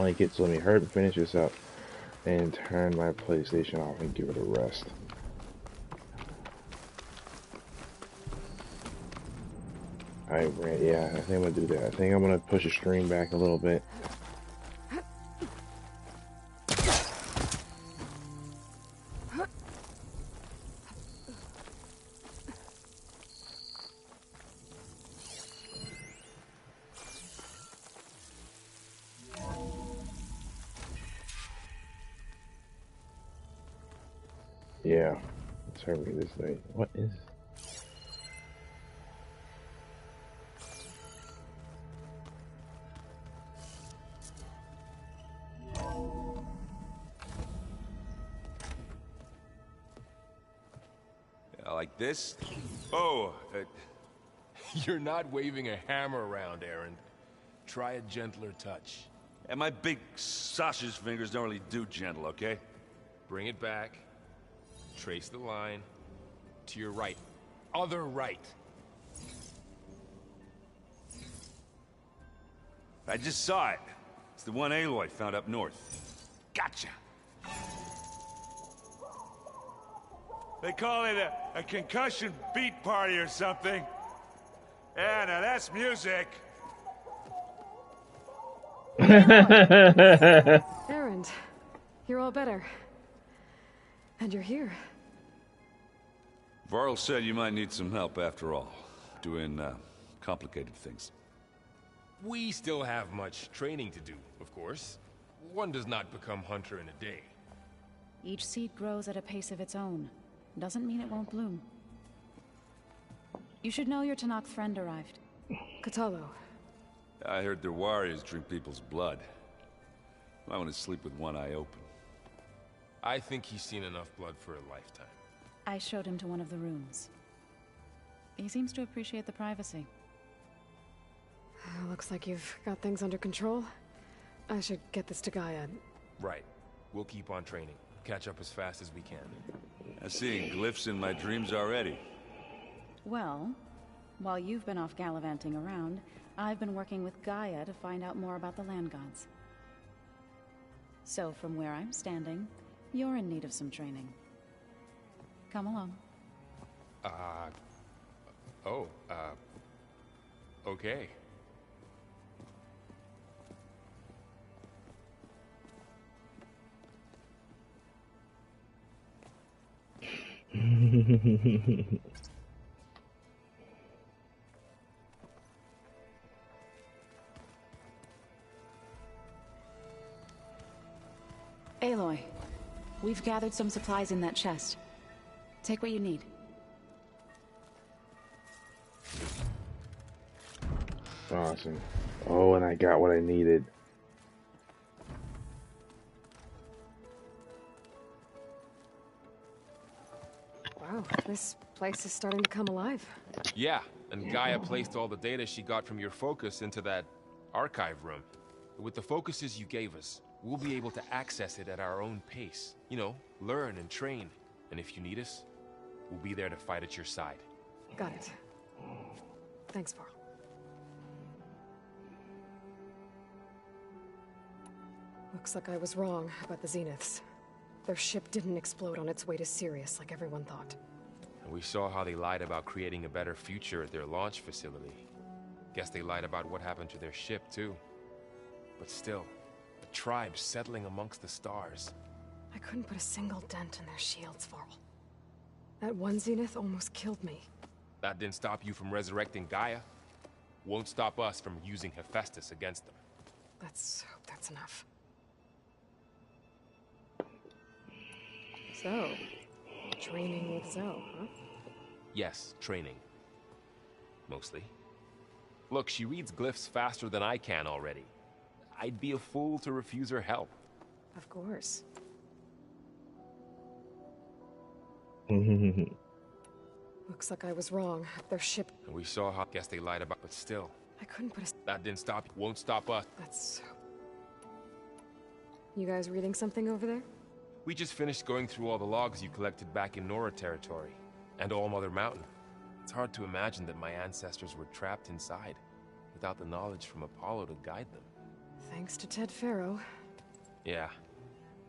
want to get, so let me hurry up and finish this up and turn my PlayStation off and give it a rest. Alright, yeah, I think I'm gonna do that. I think I'm gonna push the stream back a little bit. Yeah, let's hurry this way. What is? Like this? Oh, You're not waving a hammer around, Aaron. Try a gentler touch. and my big sausage fingers don't really do gentle, okay? Bring it back. Trace the line. To your right. Other right. I just saw it. It's the one Aloy found up north. Gotcha! They call it a concussion beat party or something. Yeah, now that's music. Aaron, you're all better. And you're here. Varl said you might need some help after all. Doing, complicated things. We still have much training to do, of course. One does not become hunter in a day. Each seed grows at a pace of its own. Doesn't mean it won't bloom. You should know your Tanakh friend arrived. Katalo. I heard their warriors drink people's blood. I want to sleep with one eye open. I think he's seen enough blood for a lifetime. I showed him to one of the rooms. He seems to appreciate the privacy. Looks like you've got things under control. I should get this to Gaia. Right. We'll keep on training. Catch up as fast as we can. I'm seeing glyphs in my dreams already. Well, while you've been off gallivanting around, I've been working with Gaia to find out more about the land gods. So from where I'm standing, you're in need of some training. Come along. Okay. Aloy, we've gathered some supplies in that chest. Take what you need. Awesome. Oh, and I got what I needed. Wow, this place is starting to come alive. Yeah, and Gaia placed all the data she got from your focus into that archive room. With the focuses you gave us, we'll be able to access it at our own pace. You know, learn and train. And if you need us, we'll be there to fight at your side. Got it. Thanks, Varl. Looks like I was wrong about the Zeniths. Their ship didn't explode on its way to Sirius like everyone thought. And we saw how they lied about creating a better future at their launch facility. Guess they lied about what happened to their ship, too. But still, the tribe settling amongst the stars. I couldn't put a single dent in their shields, Varl. That one Zenith almost killed me. That didn't stop you from resurrecting Gaia. Won't stop us from using Hephaestus against them. Let's hope that's enough. So, training with Zoe, huh? Yes, training. Mostly. Look, she reads glyphs faster than I can already. I'd be a fool to refuse her help. Of course. Looks like I was wrong. Their ship... And we saw how... Guess they lied about... But still... I couldn't put a... That didn't stop... Won't stop us. Let's... You guys reading something over there? We just finished going through all the logs you collected back in Nora territory. And All Mother Mountain. It's hard to imagine that my ancestors were trapped inside, without the knowledge from Apollo to guide them. Thanks to Ted Faro. Yeah.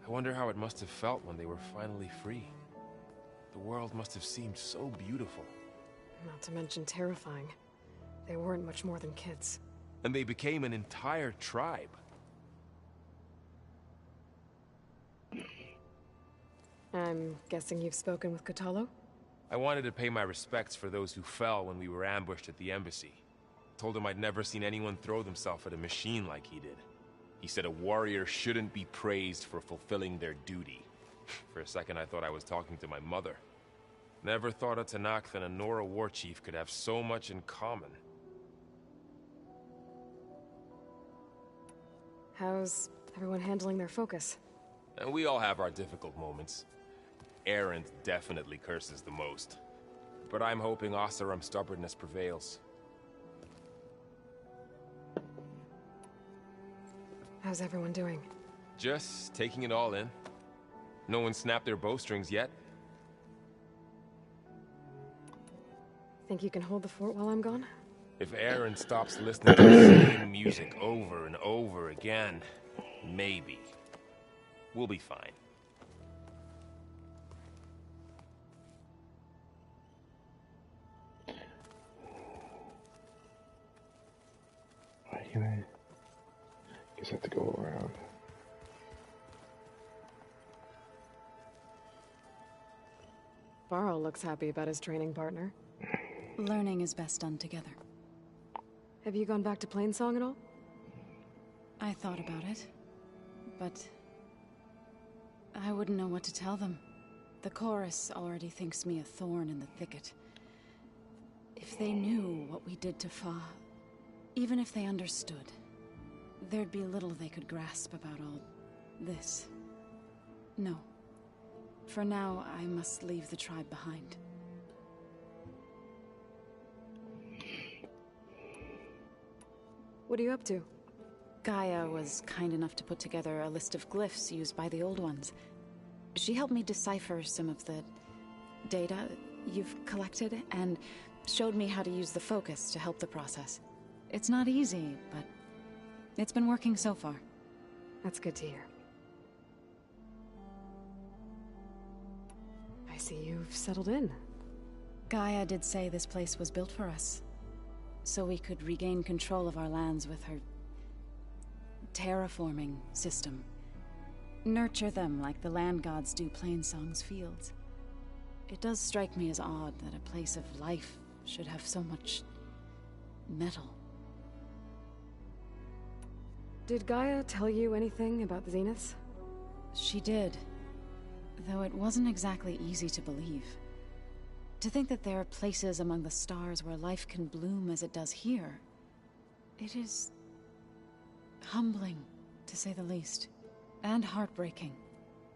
I wonder how it must have felt when they were finally free. The world must have seemed so beautiful. Not to mention terrifying. They weren't much more than kids. And they became an entire tribe. I'm guessing you've spoken with Kotallo? I wanted to pay my respects for those who fell when we were ambushed at the embassy. Told him I'd never seen anyone throw themselves at a machine like he did. He said a warrior shouldn't be praised for fulfilling their duty. For a second I thought I was talking to my mother. Never thought a Tenakth and a Nora war chief could have so much in common. How's everyone handling their focus? And we all have our difficult moments. Erend definitely curses the most. But I'm hoping Oseram's stubbornness prevails. How's everyone doing? Just taking it all in. No one snapped their bowstrings yet. Think you can hold the fort while I'm gone? If Erend stops listening to the same music over and over again, maybe. We'll be fine. Why can I? Guess I have to go around. Varl looks happy about his training partner. Learning is best done together. Have you gone back to Plainsong at all? I thought about it, but I wouldn't know what to tell them. The chorus already thinks me a thorn in the thicket. If they knew what we did to Fa, even if they understood, there'd be little they could grasp about all this. No. For now, I must leave the tribe behind. What are you up to? Gaia was kind enough to put together a list of glyphs used by the Old Ones. She helped me decipher some of the data you've collected, and showed me how to use the focus to help the process. It's not easy, but it's been working so far. That's good to hear. I see you've settled in. Gaia did say this place was built for us, so we could regain control of our lands with her terraforming system. Nurture them like the land gods do Plainsong's fields. It does strike me as odd that a place of life should have so much metal. Did Gaia tell you anything about the Zeniths? She did, though it wasn't exactly easy to believe. To think that there are places among the stars where life can bloom as it does here, it is humbling, to say the least, and heartbreaking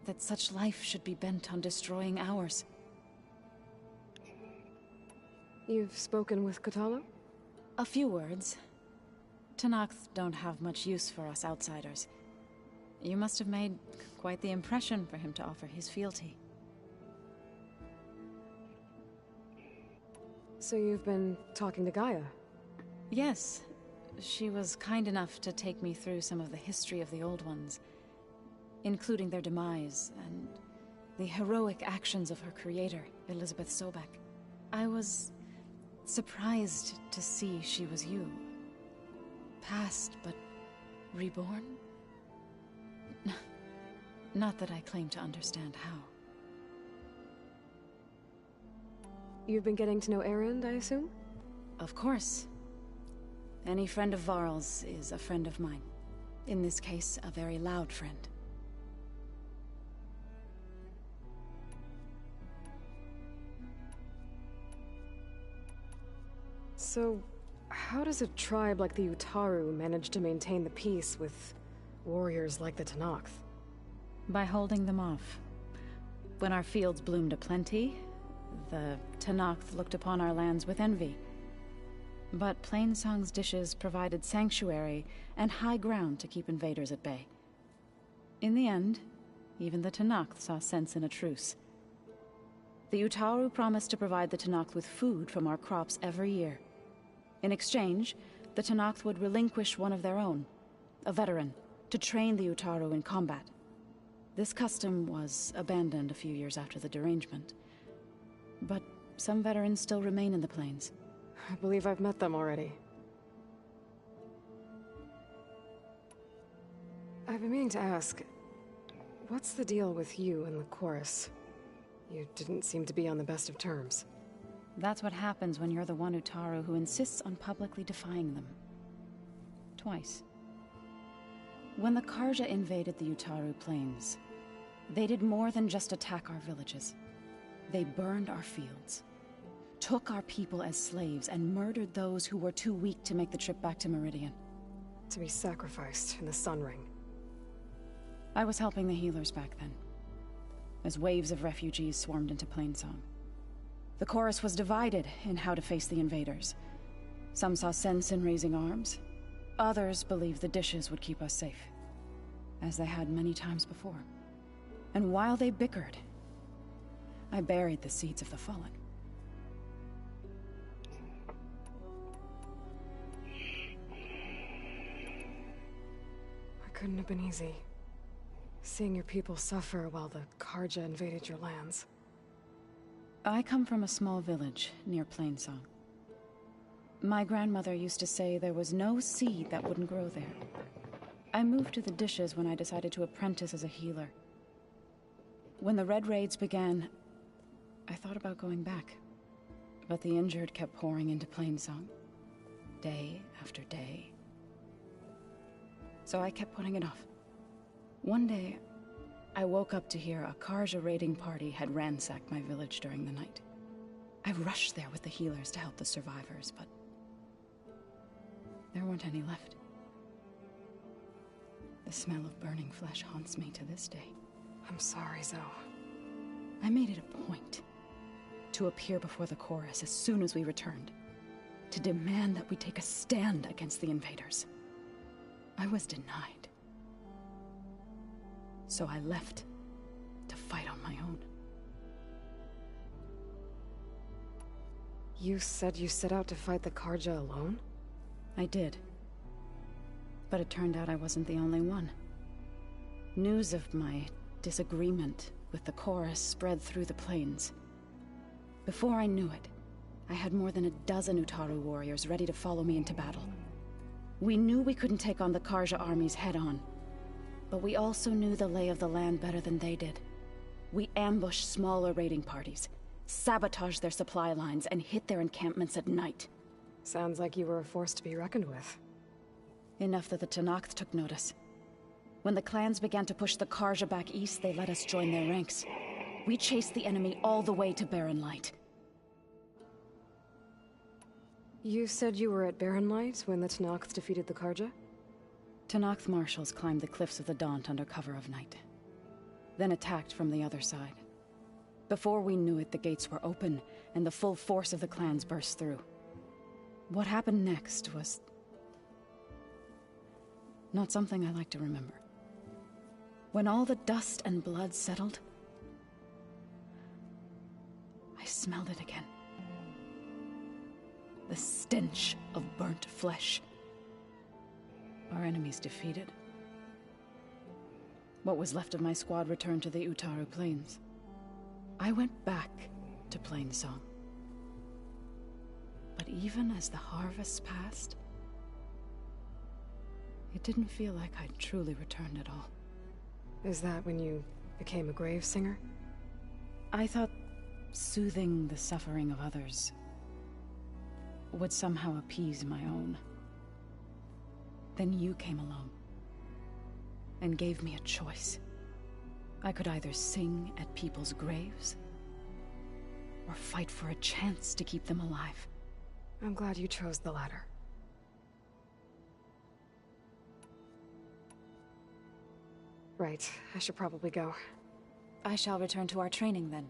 that such life should be bent on destroying ours. You've spoken with Kotallo? A few words. Tenakth don't have much use for us outsiders. You must have made quite the impression for him to offer his fealty. So you've been talking to Gaia? Yes. She was kind enough to take me through some of the history of the Old Ones, including their demise and the heroic actions of her creator, Elizabeth Sobek. I was surprised to see she was you. Past, but reborn? Not that I claim to understand how. You've been getting to know Erend, I assume? Of course. Any friend of Varl's is a friend of mine. In this case, a very loud friend. So, how does a tribe like the Utaru manage to maintain the peace with warriors like the Tenakth? By holding them off. When our fields bloomed aplenty, the Tenakth looked upon our lands with envy. But Plainsong's dishes provided sanctuary and high ground to keep invaders at bay. In the end, even the Tenakth saw sense in a truce. The Utaru promised to provide the Tenakth with food from our crops every year. In exchange, the Tenakth would relinquish one of their own, a veteran, to train the Utaru in combat. This custom was abandoned a few years after the derangement. But some veterans still remain in the plains. I believe I've met them already. I've been meaning to ask, what's the deal with you and the chorus? You didn't seem to be on the best of terms. That's what happens when you're the one Utaru who insists on publicly defying them. Twice. When the Karja invaded the Utaru plains, they did more than just attack our villages. They burned our fields, took our people as slaves, and murdered those who were too weak to make the trip back to Meridian. To be sacrificed in the Sun Ring. I was helping the healers back then, as waves of refugees swarmed into Plainsong. The chorus was divided in how to face the invaders. Some saw sense in raising arms. Others believed the dishes would keep us safe, as they had many times before. And while they bickered, I buried the seeds of the fallen. It couldn't have been easy. Seeing your people suffer while the Karja invaded your lands. I come from a small village near Plainsong. My grandmother used to say there was no seed that wouldn't grow there. I moved to the dishes when I decided to apprentice as a healer. When the Red Raids began, I thought about going back. But the injured kept pouring into Plainsong, day after day. So I kept putting it off. One day, I woke up to hear a Karja raiding party had ransacked my village during the night. I rushed there with the healers to help the survivors, but there weren't any left. The smell of burning flesh haunts me to this day. I'm sorry, Zoe. I made it a point to appear before the chorus as soon as we returned, to demand that we take a stand against the invaders. I was denied. So I left to fight on my own. You said you set out to fight the Karja alone? I did. But it turned out I wasn't the only one. News of my disagreement with the chorus spread through the plains. Before I knew it, I had more than a dozen Utaru warriors ready to follow me into battle. We knew we couldn't take on the Karja armies head-on, but we also knew the lay of the land better than they did. We ambushed smaller raiding parties, sabotaged their supply lines, and hit their encampments at night. Sounds like you were a force to be reckoned with. Enough that the Tanakh took notice. When the clans began to push the Karja back east, they let us join their ranks. We chased the enemy all the way to Barren Light. You said you were at Barren Light when the Tanakh defeated the Karja? Tanakh marshals climbed the cliffs of the Daunt under cover of night, then attacked from the other side. Before we knew it, the gates were open, and the full force of the clans burst through. What happened next was not something I like to remember. When all the dust and blood settled, I smelled it again. The stench of burnt flesh. Our enemies defeated. What was left of my squad returned to the Utaru Plains. I went back to Plainsong. But even as the harvest passed, it didn't feel like I'd truly returned at all. Is that when you became a grave singer? I thought soothing the suffering of others would somehow appease my own. Then you came along and gave me a choice. I could either sing at people's graves or fight for a chance to keep them alive. I'm glad you chose the latter. Right, I should probably go. I shall return to our training then.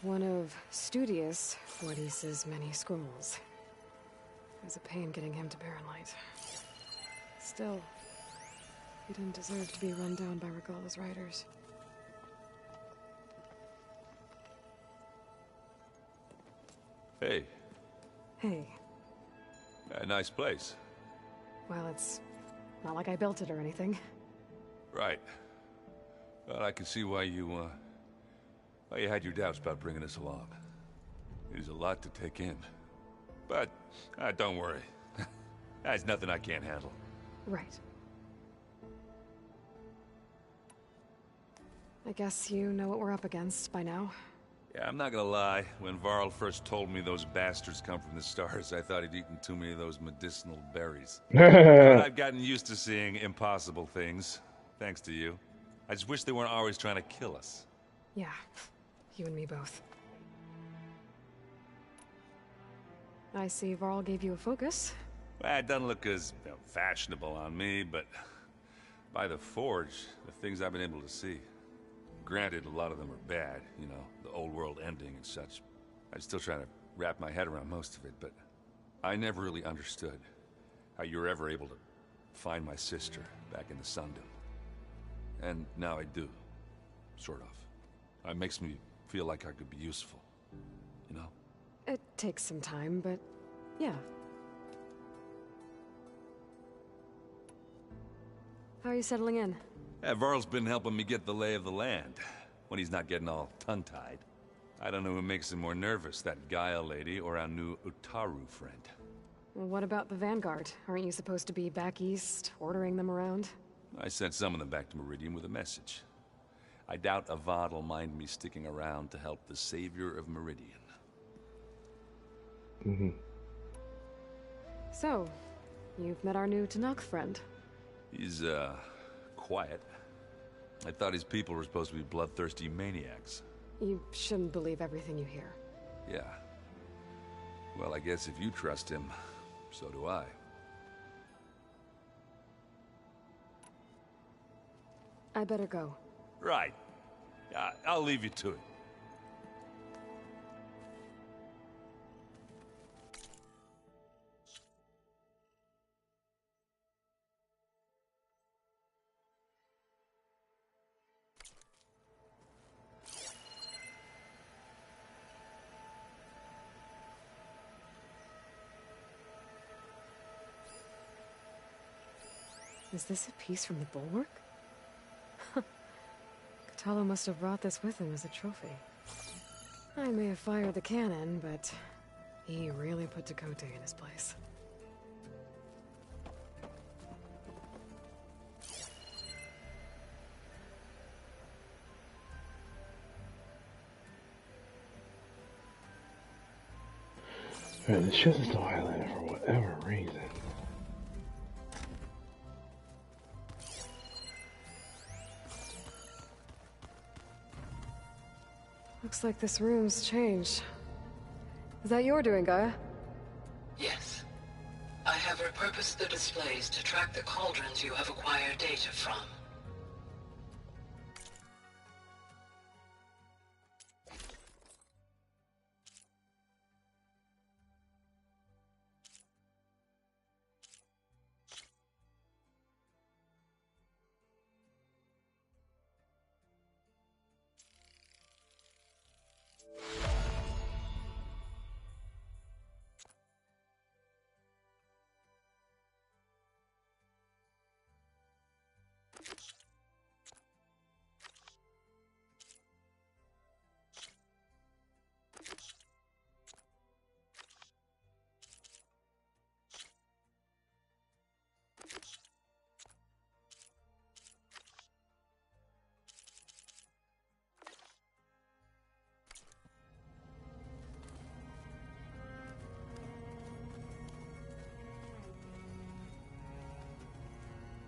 One of Studious Fortis's many scrolls. There's a pain getting him to Barren Light. Still, he didn't deserve to be run down by Regalla's riders. Hey, Hey. a nice place. Well, it's not like I built it or anything. Right. Well, I can see why you had your doubts about bringing us along. It is a lot to take in. But, don't worry. There's nothing I can't handle. Right. I guess you know what we're up against by now. Yeah, I'm not gonna lie. When Varl first told me those bastards come from the stars, I thought he'd eaten too many of those medicinal berries. But I've gotten used to seeing impossible things, thanks to you. I just wish they weren't always trying to kill us. Yeah, you and me both. I see Varl gave you a focus. Well, it doesn't look as fashionable on me, but by the Forge, the things I've been able to see. Granted, a lot of them are bad, you know, the old world ending and such. I'm still trying to wrap my head around most of it, but I never really understood how you were ever able to find my sister back in the Sundom. And now I do, sort of. It makes me feel like I could be useful, you know? It takes some time, but yeah. How are you settling in? Yeah, Varl's been helping me get the lay of the land, when he's not getting all tongue-tied. I don't know who makes him more nervous, that Gaia lady or our new Utaru friend. Well, what about the Vanguard? Aren't you supposed to be back east, ordering them around? I sent some of them back to Meridian with a message. I doubt Avad will mind me sticking around to help the savior of Meridian. So, you've met our new Tanakh friend. He's, quiet. I thought his people were supposed to be bloodthirsty maniacs. You shouldn't believe everything you hear. Yeah. Well, I guess if you trust him, so do I. I better go. Right. I'll leave you to it. Is this a piece from the bulwark? Katalo must have brought this with him as a trophy. I may have fired the cannon, but he really put Dakota in his place. Man, this shit is still highlighted for whatever reason. Looks like this room's changed. Is that your doing, Gaia? Yes. I have repurposed the displays to track the cauldrons you have acquired data from.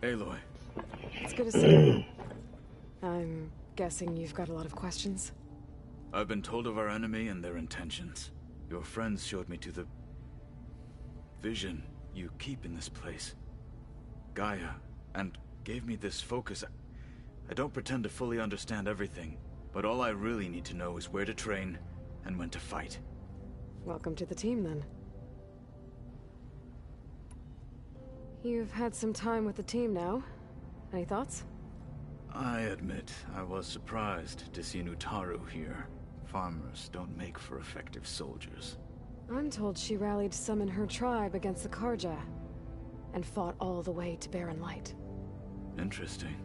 Aloy. It's good to see you. I'm guessing you've got a lot of questions? I've been told of our enemy and their intentions. Your friends showed me to the vision you keep in this place, Gaia, and gave me this focus. I don't pretend to fully understand everything, but all I really need to know is where to train and when to fight. Welcome to the team, then. You've had some time with the team now. Any thoughts? I admit, I was surprised to see an Utaru here. Farmers don't make for effective soldiers. I'm told she rallied some in her tribe against the Karja, and fought all the way to Barren Light. Interesting.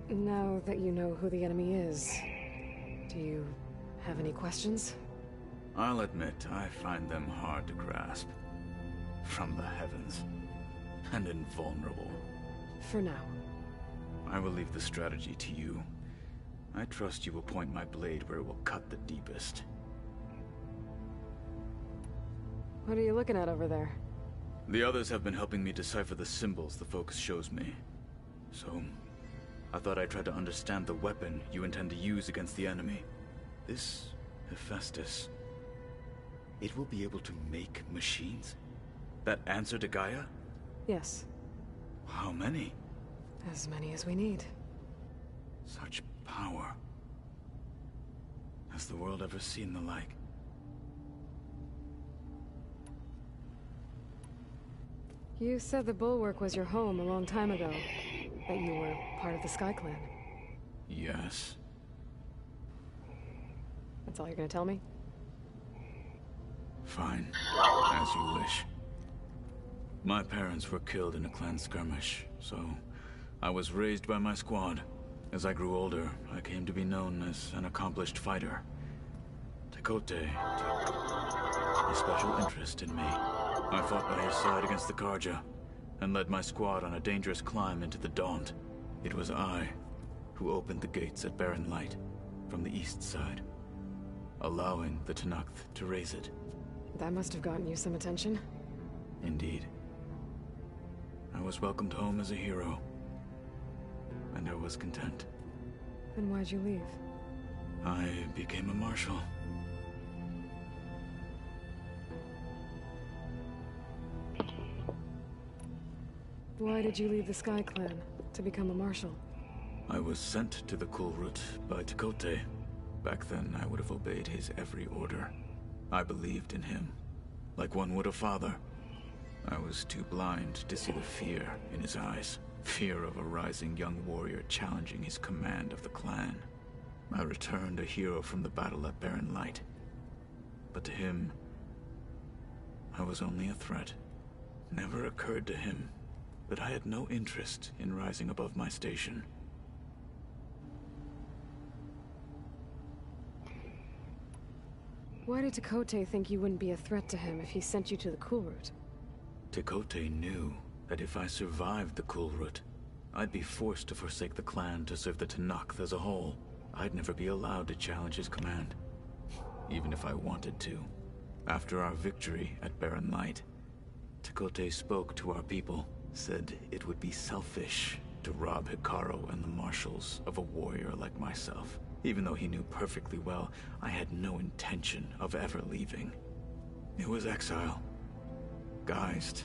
Now that you know who the enemy is, do you have any questions? I'll admit, I find them hard to grasp. From the heavens. And invulnerable. For now. I will leave the strategy to you. I trust you will point my blade where it will cut the deepest. What are you looking at over there? The others have been helping me decipher the symbols the focus shows me. So, I thought I'd try to understand the weapon you intend to use against the enemy. This Hephaestus. It will be able to make machines? That answer to Gaia? Yes. How many? As many as we need. Such power. Has the world ever seen the like? You said the Bulwark was your home a long time ago. That you were part of the Sky Clan. Yes. That's all you're gonna tell me? Fine. As you wish. My parents were killed in a clan skirmish, so I was raised by my squad. As I grew older, I came to be known as an accomplished fighter. Tekote took a special interest in me. I fought by his side against the Karja, and led my squad on a dangerous climb into the Daunt. It was I who opened the gates at Barren Light from the east side, allowing the Tenakth to raise it. That must have gotten you some attention. Indeed. I was welcomed home as a hero, and I was content. Then why'd you leave? I became a marshal. Why did you leave the Sky Clan to become a marshal? I was sent to the Kulrut by Tekote. Back then, I would have obeyed his every order. I believed in him, like one would a father. I was too blind to see the fear in his eyes. Fear of a rising young warrior challenging his command of the clan. I returned a hero from the battle at Barren Light. But to him, I was only a threat. Never occurred to him that I had no interest in rising above my station. Why did Tekote think you wouldn't be a threat to him if he sent you to the Kulrut? Tekote knew that if I survived the Kulrut, I'd be forced to forsake the clan to serve the Tenakth as a whole. I'd never be allowed to challenge his command, even if I wanted to. After our victory at Barren Light, Tekote spoke to our people, said it would be selfish to rob Hikaru and the marshals of a warrior like myself. Even though he knew perfectly well, I had no intention of ever leaving. It was exile, guised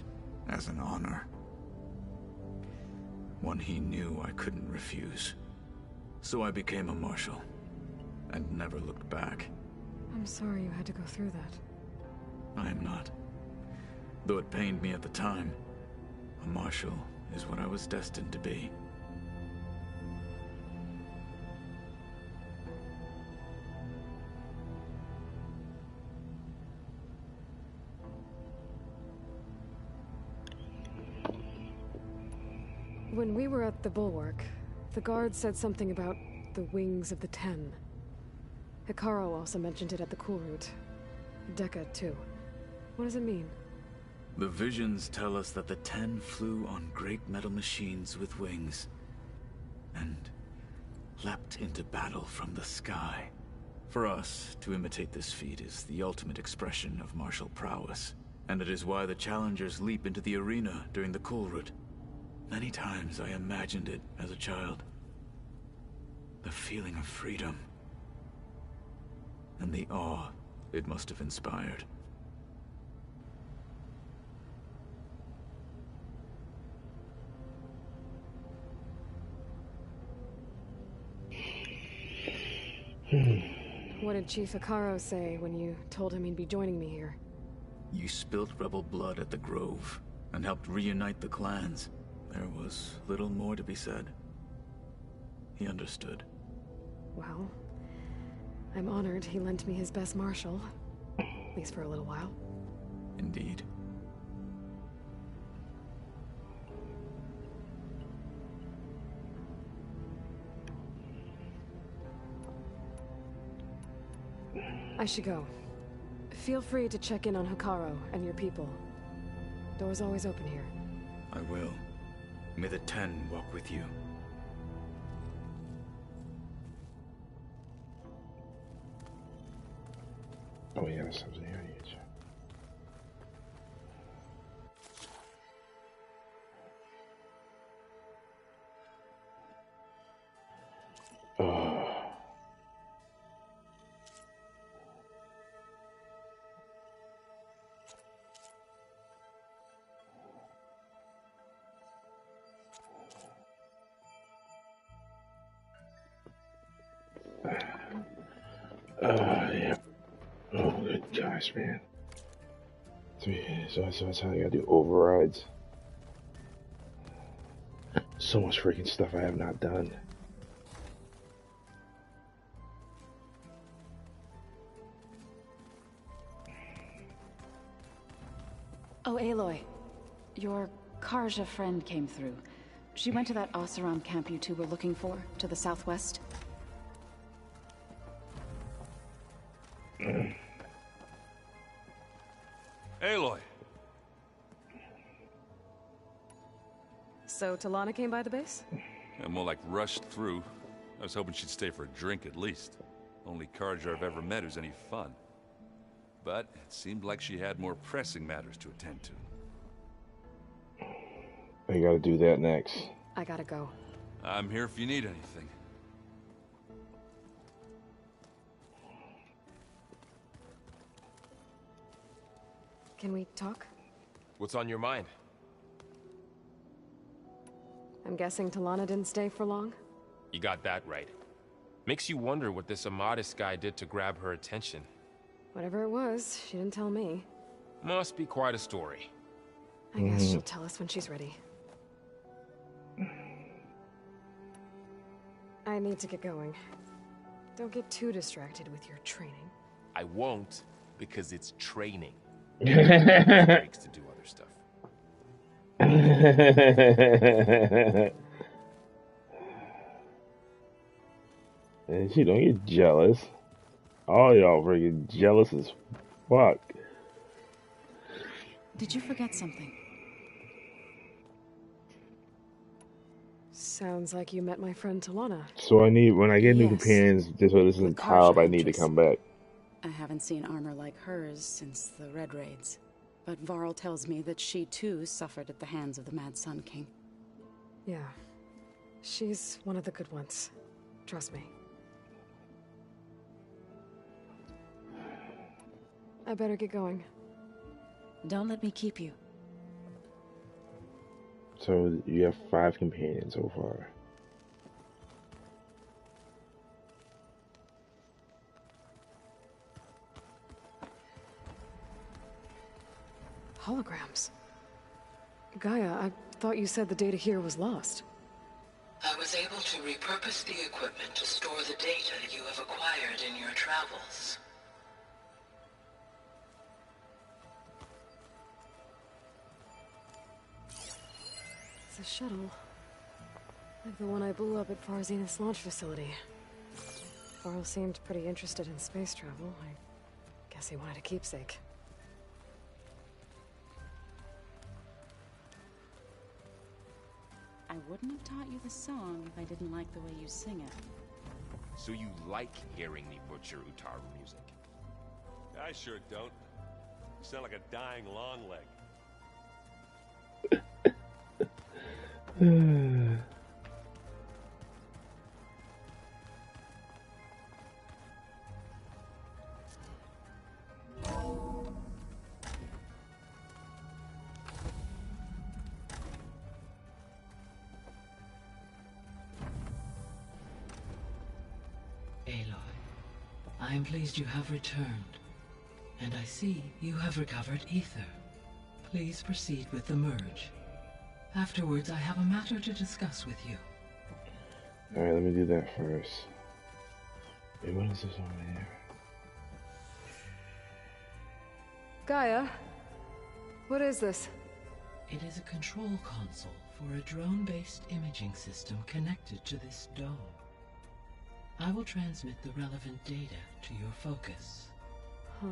as an honor. One he knew I couldn't refuse. So I became a marshal, and never looked back. I'm sorry you had to go through that. I am not. Though it pained me at the time, a marshal is what I was destined to be. When we were at the Bulwark, the guard said something about the Wings of the Ten. Hikaru also mentioned it at the Kulrut. Dekka, too. What does it mean? The visions tell us that the Ten flew on great metal machines with wings, and leapt into battle from the sky. For us, to imitate this feat is the ultimate expression of martial prowess, and it is why the challengers leap into the arena during the Kulrut. Many times I imagined it as a child. The feeling of freedom, and the awe it must have inspired. What did Chief Hikaru say when you told him he'd be joining me here? You spilled rebel blood at the Grove, and helped reunite the clans. There was little more to be said. He understood. Well, I'm honored he lent me his best martial. At least for a little while. Indeed. I should go. Feel free to check in on Hekaro and your people. Door's always open here. I will. May the Ten walk with you. Oh yeah, there's something here. I need to check. Yeah. Oh, good gosh, man. So that's how I gotta do overrides. So much freaking stuff I have not done. Oh, Aloy. Your Karja friend came through. She went to that Oseram camp you two were looking for, to the southwest. Aloy! So Talana came by the base? Yeah, more like rushed through. I was hoping she'd stay for a drink at least. Only Karja I've ever met who's any fun. But it seemed like she had more pressing matters to attend to. I gotta do that next. I gotta go. I'm here if you need anything. Can we talk? What's on your mind? I'm guessing Talana didn't stay for long? You got that right. Makes you wonder what this Amadis guy did to grab her attention. Whatever it was, she didn't tell me. Must be quite a story. I guess she'll tell us when she's ready. I need to get going. Don't get too distracted with your training. I won't, because it's training. Breaks to do other stuff. And she don't get jealous. All y'all freaking jealous as fuck. Did you forget something? Sounds like you met my friend Talana. So I need, when I get new Yes. companions, this is With the top I Karja need to interest. come back. I haven't seen armor like hers since the Red Raids. But Varl tells me that she too suffered at the hands of the Mad Sun King. Yeah. She's one of the good ones. Trust me. I better get going. Don't let me keep you. So you have 5 companions so far. Holograms. Gaia, I thought you said the data here was lost. I was able to repurpose the equipment to store the data you have acquired in your travels. It's a shuttle. Like the one I blew up at Far Zenith's launch facility. Varl seemed pretty interested in space travel. I guess he wanted a keepsake. I wouldn't have taught you the song if I didn't like the way you sing it. So you like hearing me butcher Utaru music? I sure don't. You sound like a dying long leg. Aloy, I am pleased you have returned. And I see you have recovered ether. Please proceed with the merge. Afterwards, I have a matter to discuss with you. Alright, let me do that first. Wait, what is this over here? Gaia? What is this? It is a control console for a drone-based imaging system connected to this dome. I will transmit the relevant data to your focus. Huh.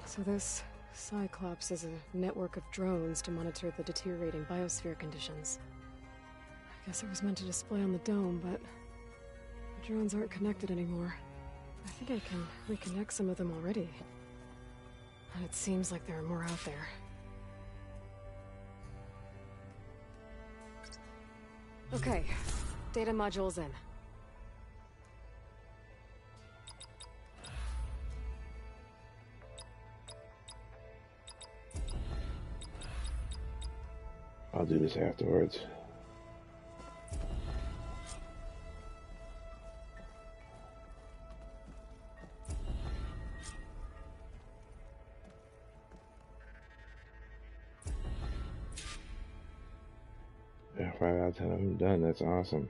So this Cyclops is a network of drones to monitor the deteriorating biosphere conditions. I guess it was meant to display on the dome, but the drones aren't connected anymore. I think I can reconnect some of them already. And it seems like there are more out there. Okay, data module's in. I'll do this afterwards. Yeah, 5 out of 10 of them done. That's awesome.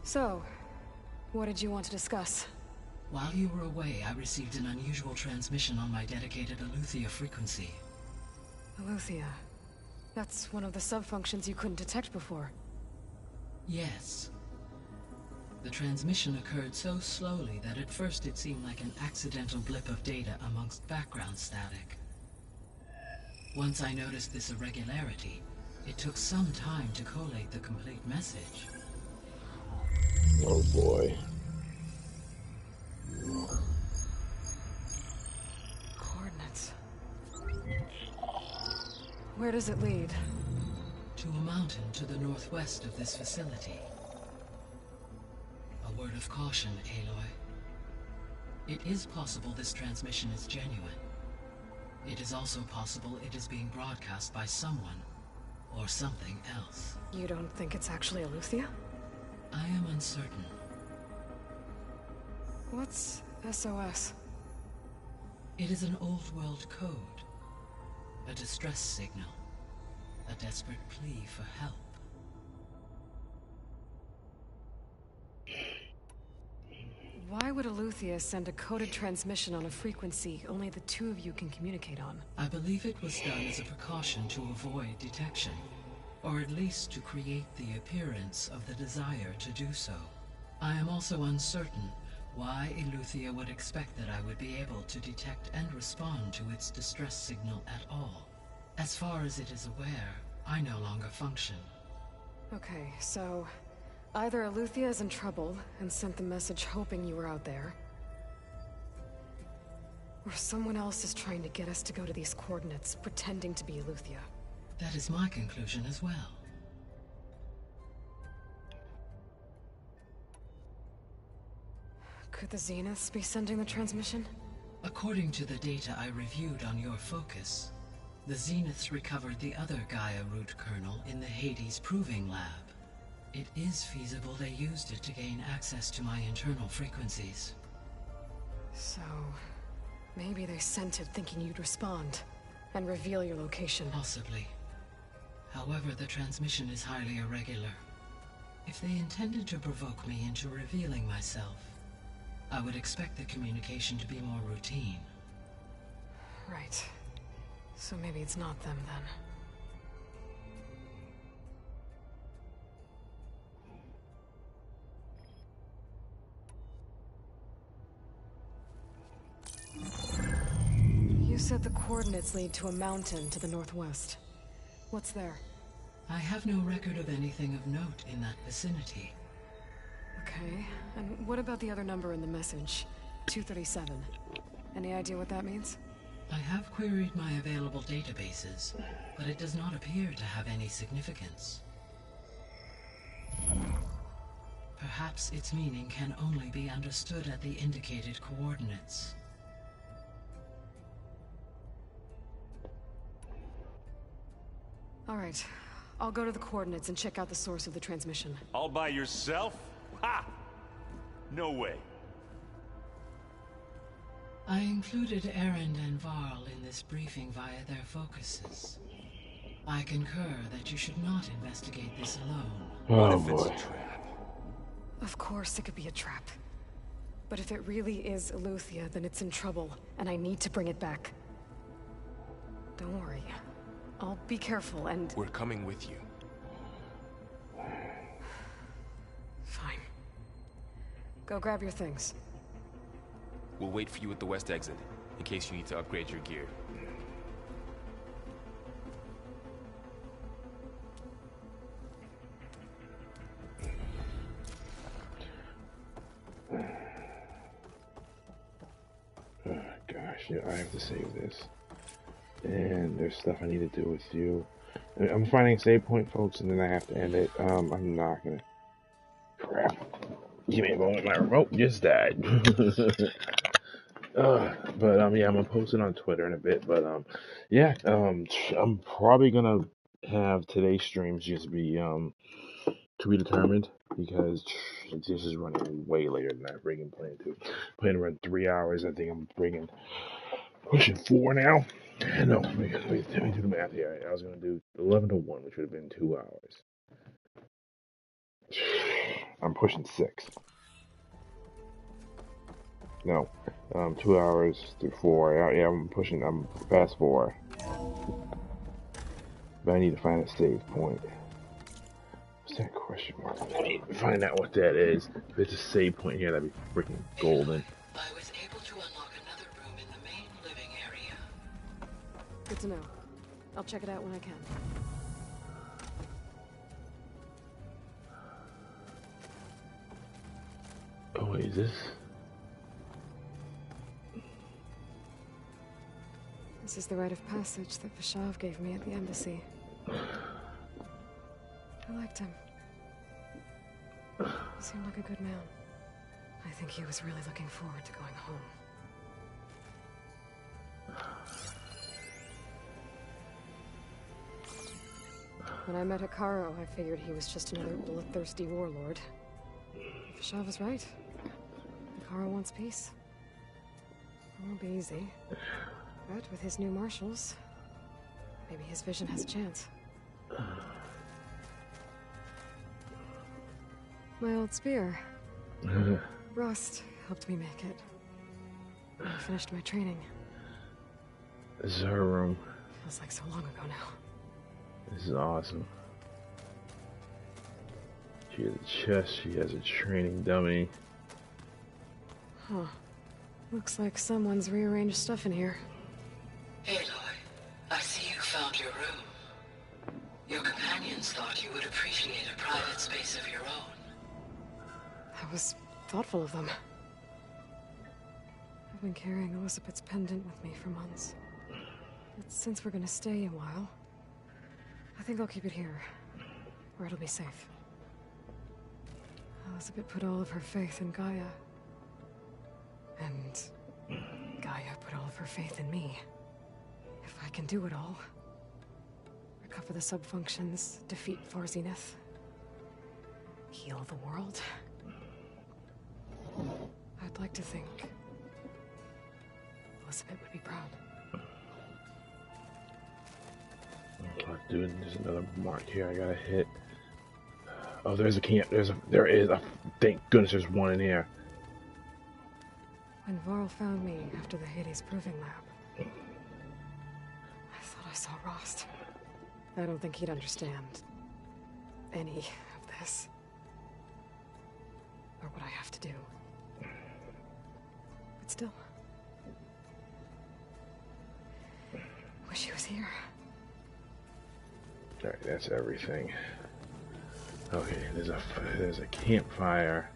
So, what did you want to discuss? While you were away, I received an unusual transmission on my dedicated Aletheia frequency. Aletheia. That's one of the sub-functions you couldn't detect before. Yes. The transmission occurred so slowly that at first it seemed like an accidental blip of data amongst background static. Once I noticed this irregularity, it took some time to collate the complete message. Oh boy. Coordinates. Where does it lead? To a mountain to the northwest of this facility. A word of caution, Aloy. It is possible this transmission is genuine. It is also possible it is being broadcast by someone or something else. You don't think it's actually Aletheia? I am uncertain. What's SOS? It is an old world code. A distress signal. A desperate plea for help. Why would Aletheia send a coded transmission on a frequency only the two of you can communicate on? I believe it was done as a precaution to avoid detection. Or at least to create the appearance of the desire to do so. I am also uncertain why Aletheia would expect that I would be able to detect and respond to its distress signal at all. As far as it is aware, I no longer function. Okay, so either Aletheia is in trouble and sent the message hoping you were out there, or someone else is trying to get us to go to these coordinates, pretending to be Aletheia. That is my conclusion as well. Could the Zeniths be sending the transmission? According to the data I reviewed on your focus, the Zeniths recovered the other Gaia root kernel in the Hades Proving Lab. It is feasible they used it to gain access to my internal frequencies. So, maybe they sent it thinking you'd respond and reveal your location. Possibly. However, the transmission is highly irregular. If they intended to provoke me into revealing myself, I would expect the communication to be more routine. Right. So maybe it's not them then. You said the coordinates lead to a mountain to the northwest. What's there? I have no record of anything of note in that vicinity. Okay, and what about the other number in the message? 237. Any idea what that means? I have queried my available databases, but it does not appear to have any significance. Perhaps its meaning can only be understood at the indicated coordinates. Alright. I'll go to the coordinates and check out the source of the transmission. All by yourself? Ha! No way. I included Erend and Varl in this briefing via their focuses. I concur that you should not investigate this alone. What Oh if it's boy. a trap? Of course it could be a trap. But if it really is Eleuthia, then it's in trouble, and I need to bring it back. Don't worry. I'll be careful and... We're coming with you. Fine. Go grab your things. We'll wait for you at the west exit, in case you need to upgrade your gear. Oh, gosh, yeah, I have to save this. And there's stuff I need to do with you. I'm finding a save point, folks, and then I have to end it. I'm not gonna... Crap. Give me a moment, my remote just died. But yeah, I'm gonna post it on Twitter in a bit. But yeah, I'm probably gonna have today's streams just be to be determined, because this is running way later than I freaking planned to. Plan to run 3 hours. I think I'm pushing 4 now. No, let me do the math here. I was gonna do 11 to 1, which would have been 2 hours. I'm pushing 6. No, 2 hours through 4. Yeah, I'm past 4. But I need to find a save point. What's that question mark? I need to find out what that is. If it's a save point here, that'd be freaking golden. I was able to unlock another room in the main living area. Good to know. I'll check it out when I can. Oh, wait, is this? This is the rite of passage that Vashav gave me at the embassy. I liked him. He seemed like a good man. I think he was really looking forward to going home. When I met Hikaru, I figured he was just another bloodthirsty warlord. Vashav was right. Hikaru wants peace. It won't be easy. But with his new marshals, maybe his vision has a chance. My old spear. Rust helped me make it. I finished my training. This is her room. Feels like so long ago now. This is awesome. She has a chest, she has a training dummy. Huh. Looks like someone's rearranged stuff in here. Aloy, I see you found your room. Your companions thought you would appreciate a private space of your own. That was thoughtful of them. I've been carrying Elizabeth's pendant with me for months. But since we're gonna stay a while, I think I'll keep it here, where it'll be safe. Elizabeth put all of her faith in Gaia. And Gaia put all of her faith in me. If I can do it all, recover the subfunctions, defeat Farzineth, heal the world, I'd like to think Elizabeth would be proud. Oh, dude, there's another mark here I gotta hit. Oh, there's a camp. There is a. Thank goodness, there's one in here. When Varl found me after the Hades Proving Lab, I thought I saw Rost. I don't think he'd understand any of this. Or what I have to do. But still. Wish he was here. Alright, that's everything. Okay, there's a campfire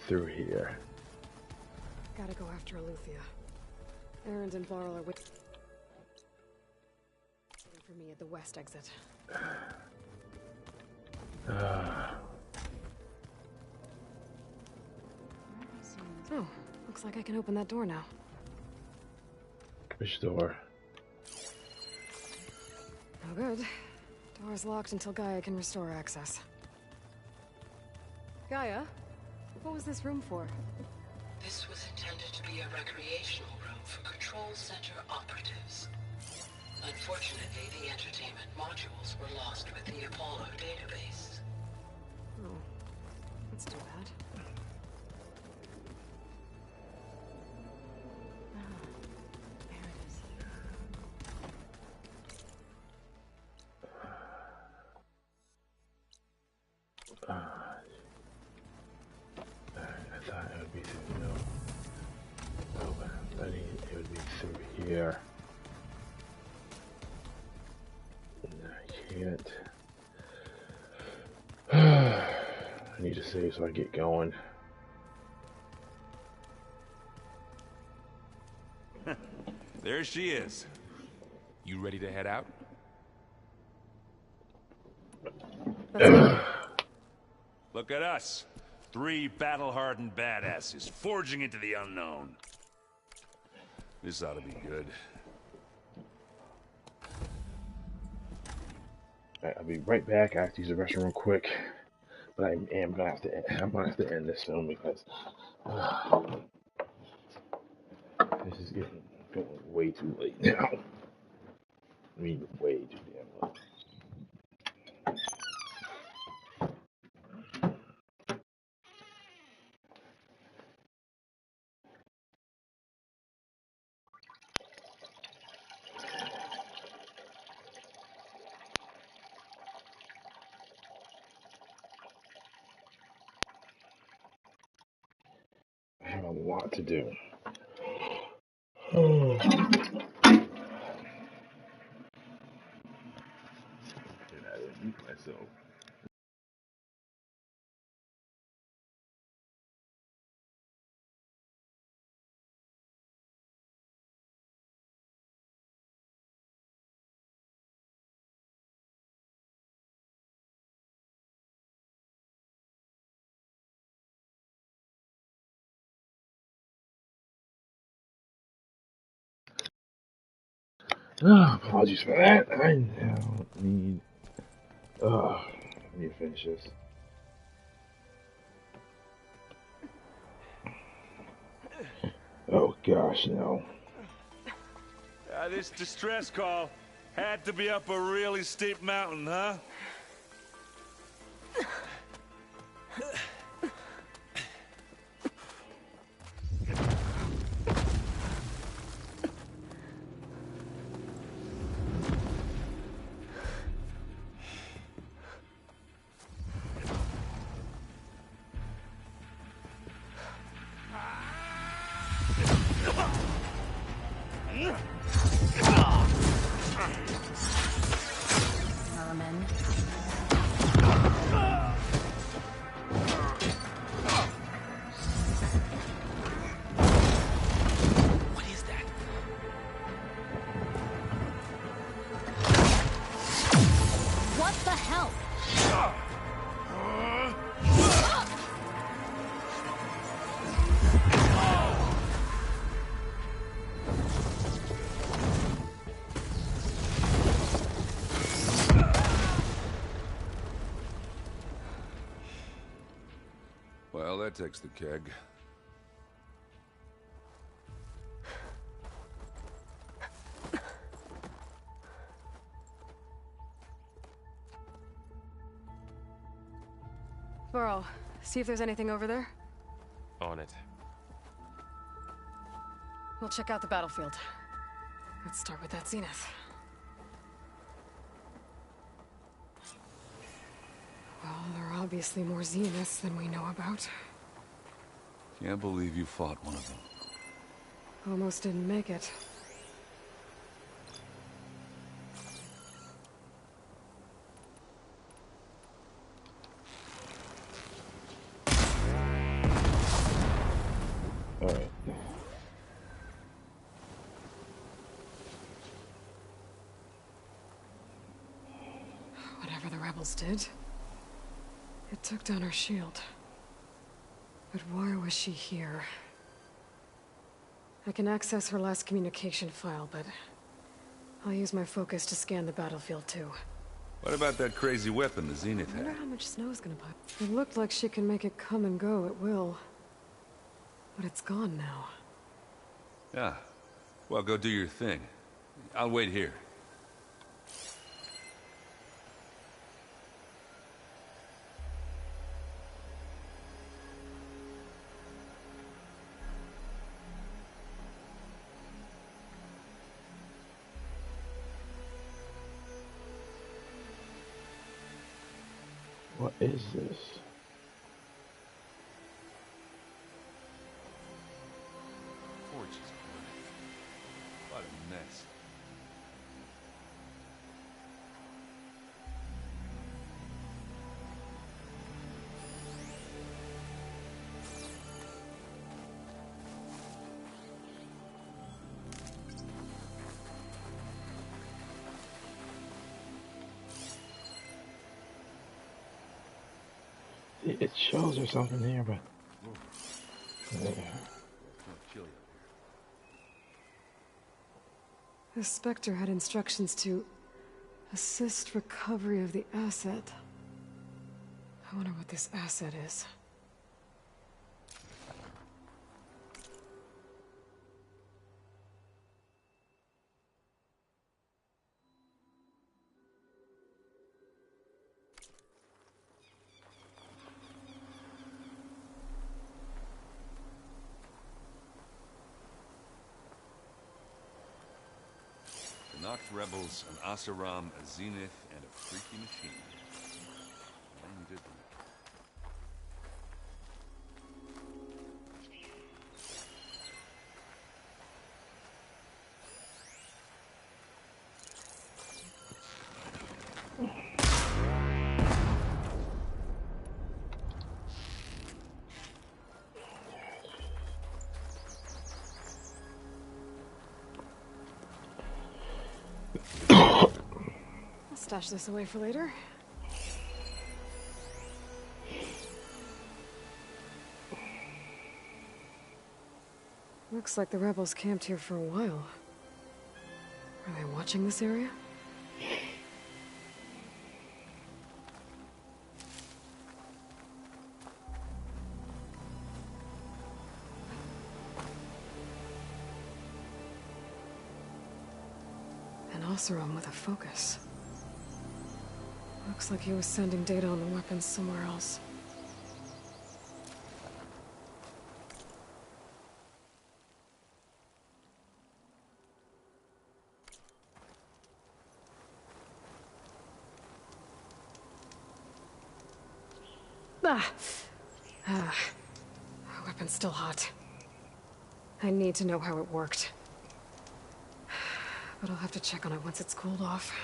through here. Gotta go after Eleuthia. Erend and Varl are waiting for me at the west exit. Oh, looks like I can open that door now. Which door? Oh good. Door's locked until Gaia can restore access. Gaia? What was this room for? This was intended to be a recreational room for Control Center operatives. Unfortunately, the entertainment modules were lost with the Apollo database. Oh, that's too bad. Ah, there it is. I thought it would be through, no. Oh, but it would be through here. I can't. I need to save so I get going. There she is. You ready to head out? Look at us. 3 battle-hardened badasses forging into the unknown. This ought to be good. Alright, I'll be right back. I have to use the restroom real quick. But I'm gonna have to end this film because this is getting way too late now. I mean, way too damn late. I have a lot to do. Oh. I didn't mute myself. Oh, apologies for that. I now need. I need to finish this. Oh gosh, no. This distress call had to be up a really steep mountain, huh? Well, that takes the keg. Burrow, see if there's anything over there. On it. We'll check out the battlefield. Let's start with that zenith. Well, there are obviously more zeniths than we know about. Can't believe you fought one of them. Almost didn't make it. Alright. Whatever the rebels did, it took down her shield. But why was she here? I can access her last communication file, but I'll use my focus to scan the battlefield too. What about that crazy weapon the Zenith I wonder had? how much snow's gonna pile. It looked like she can make it come and go at will. But it's gone now. Yeah. Well, go do your thing. I'll wait here. What is this? Forge is burning. What a mess. It shows or something here, but yeah. It's chilly up The Spectre had instructions to assist recovery of the asset. I wonder what this asset is. here. The Noct rebels, an Asaram, a Zenith, and a freaky machine. Indeed. I'll stash this away for later. Looks like the rebels camped here for a while. Are they watching this area? An Oseram with a focus. Looks like he was sending data on the weapons somewhere else. Weapon's still hot. I need to know how it worked. But I'll have to check on it once it's cooled off.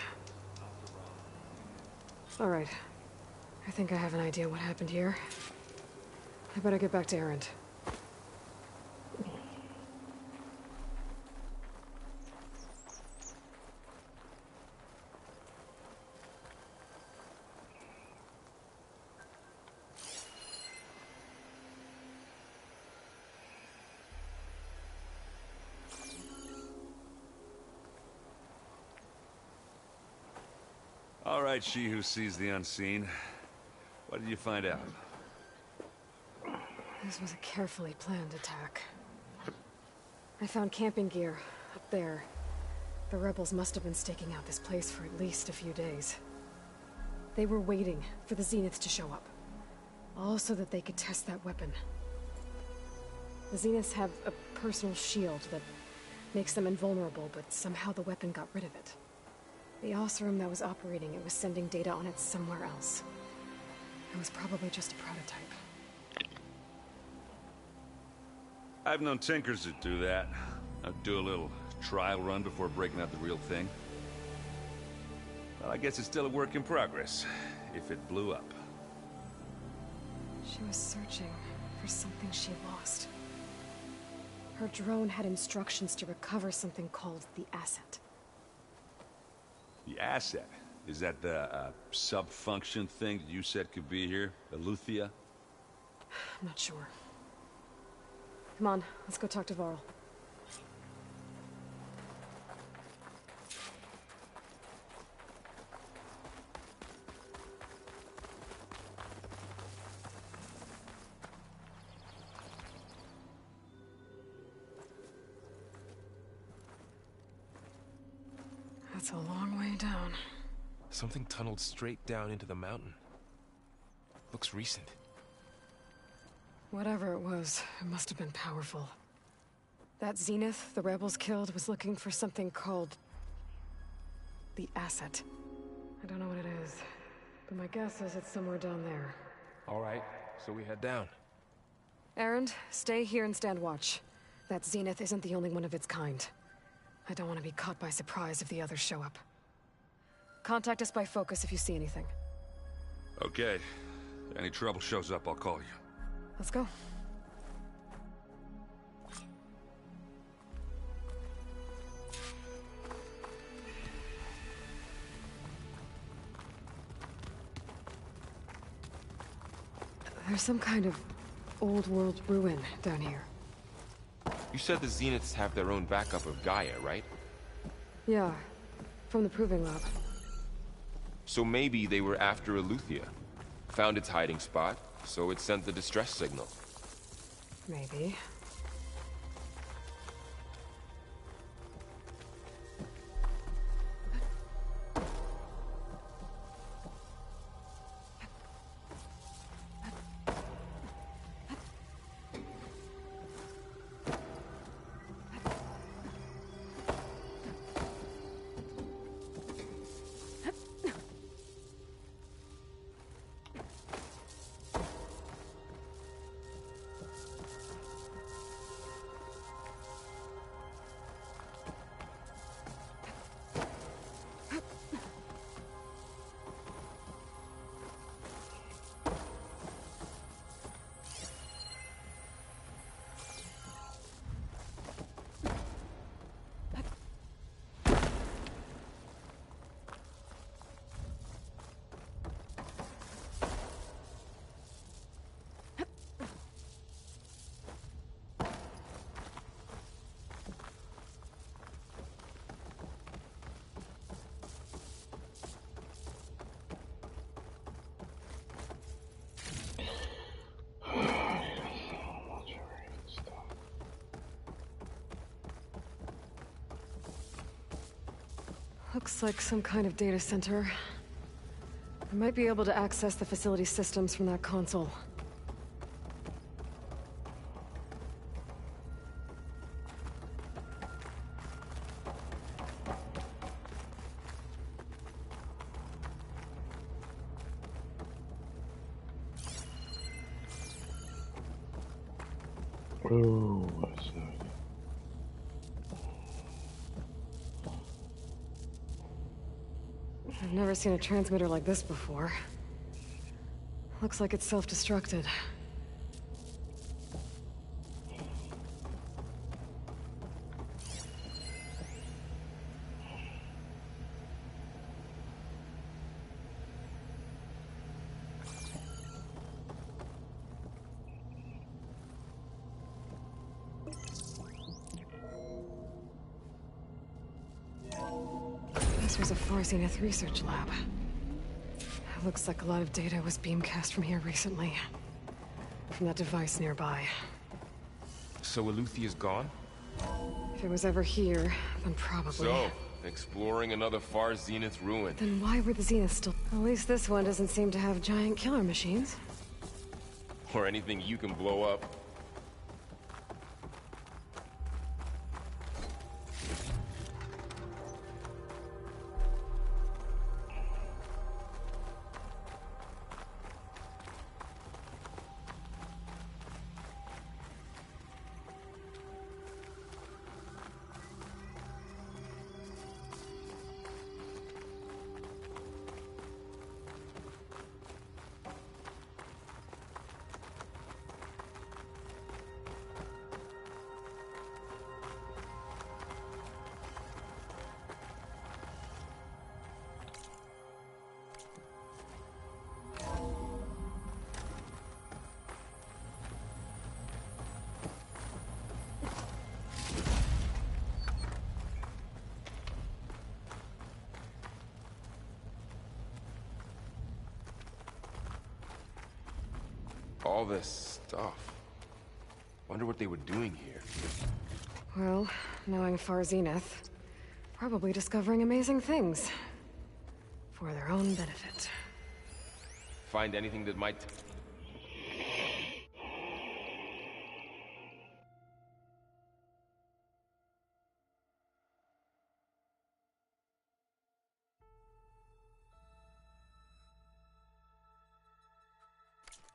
Alright. I think I have an idea what happened here. I better get back to Erend. All right, she who sees the unseen. What did you find out? This was a carefully planned attack. I found camping gear up there. The rebels must have been staking out this place for at least a few days. They were waiting for the Zeniths to show up. All so that they could test that weapon. The Zeniths have a personal shield that makes them invulnerable, but somehow the weapon got rid of it. The Oseram that was operating it was sending data on it somewhere else. It was probably just a prototype. I've known tinkers that do that. I'd do a little trial run before breaking out the real thing. Well, I guess it's still a work in progress, if it blew up. She was searching for something she lost. Her drone had instructions to recover something called the asset. The asset? Is that the sub-function thing that you said could be here? The Luthia? I'm not sure. Come on, let's go talk to Varl. That's a long way down. Something tunneled straight down into the mountain. Looks recent. Whatever it was, it must have been powerful. That Zenith the rebels killed was looking for something called the asset. I don't know what it is, but my guess is it's somewhere down there. All right, so we head down. Erend, stay here and stand watch. That Zenith isn't the only one of its kind. I don't want to be caught by surprise if the others show up. Contact us by focus if you see anything. Okay. Any trouble shows up, I'll call you. Let's go. There's some kind of old world ruin down here. You said the Zeniths have their own backup of Gaia, right? Yeah, from the Proving Lab. So maybe they were after Eleuthia. Found its hiding spot, so it sent the distress signal. Maybe. Looks like some kind of data center. I might be able to access the facility systems from that console. Oh, what's that? I've never seen a transmitter like this before. Looks like it's self-destructed. This was a Far Zenith research lab. Looks like a lot of data was beamcast from here recently. From that device nearby. So Eleuthia's gone? If it was ever here, then probably. So, exploring another Far Zenith ruin. Then why were the Zeniths still... At least this one doesn't seem to have giant killer machines. Or anything you can blow up. All this stuff. Wonder what they were doing here. Well, knowing Far Zenith, probably discovering amazing things. For their own benefit. Find anything that might...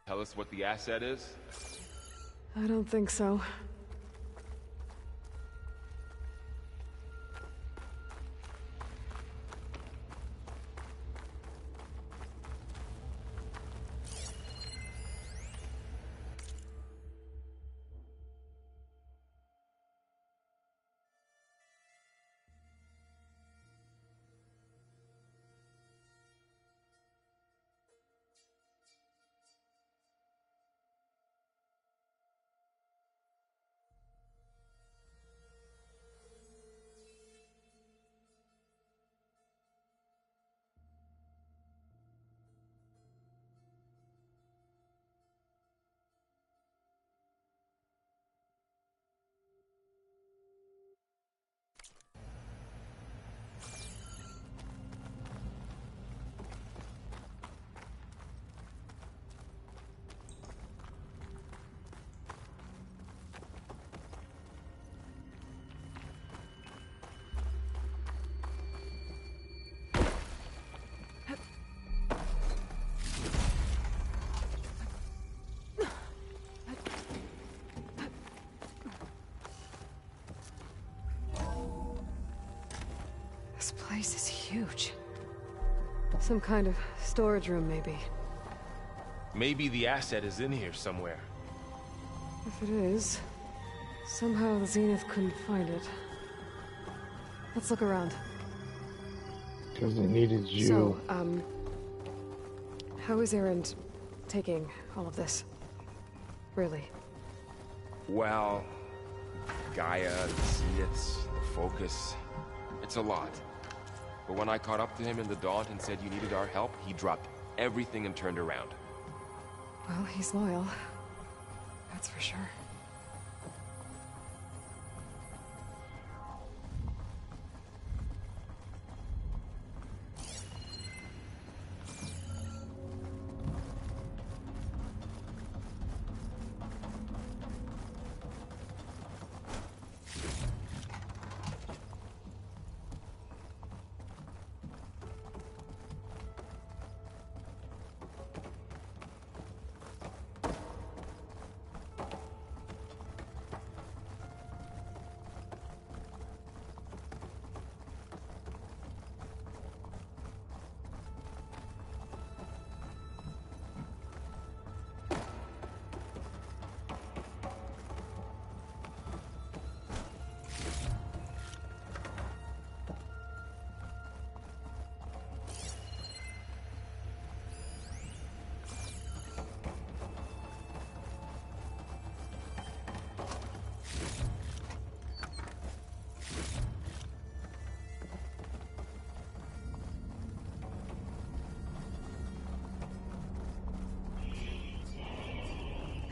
Tell us what the asset is? I don't think so. This place is huge. Some kind of storage room, maybe. Maybe the asset is in here somewhere. If it is, somehow the Zenith couldn't find it. Let's look around. Because it needed you. So, how is Erend taking all of this? Really? Well, Gaia, the Zeniths, the Focus. It's a lot. But when I caught up to him in the Daunt and said you needed our help, he dropped everything and turned around. Well, he's loyal. That's for sure.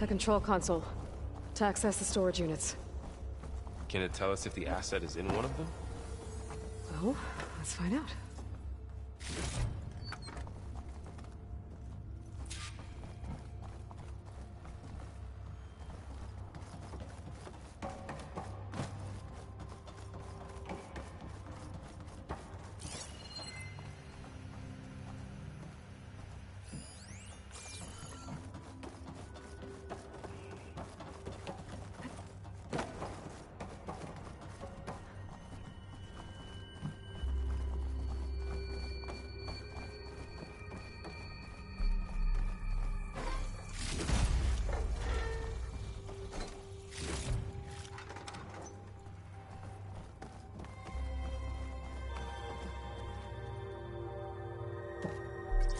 A control console. To access the storage units. Can it tell us if the asset is in one of them? Well, let's find out.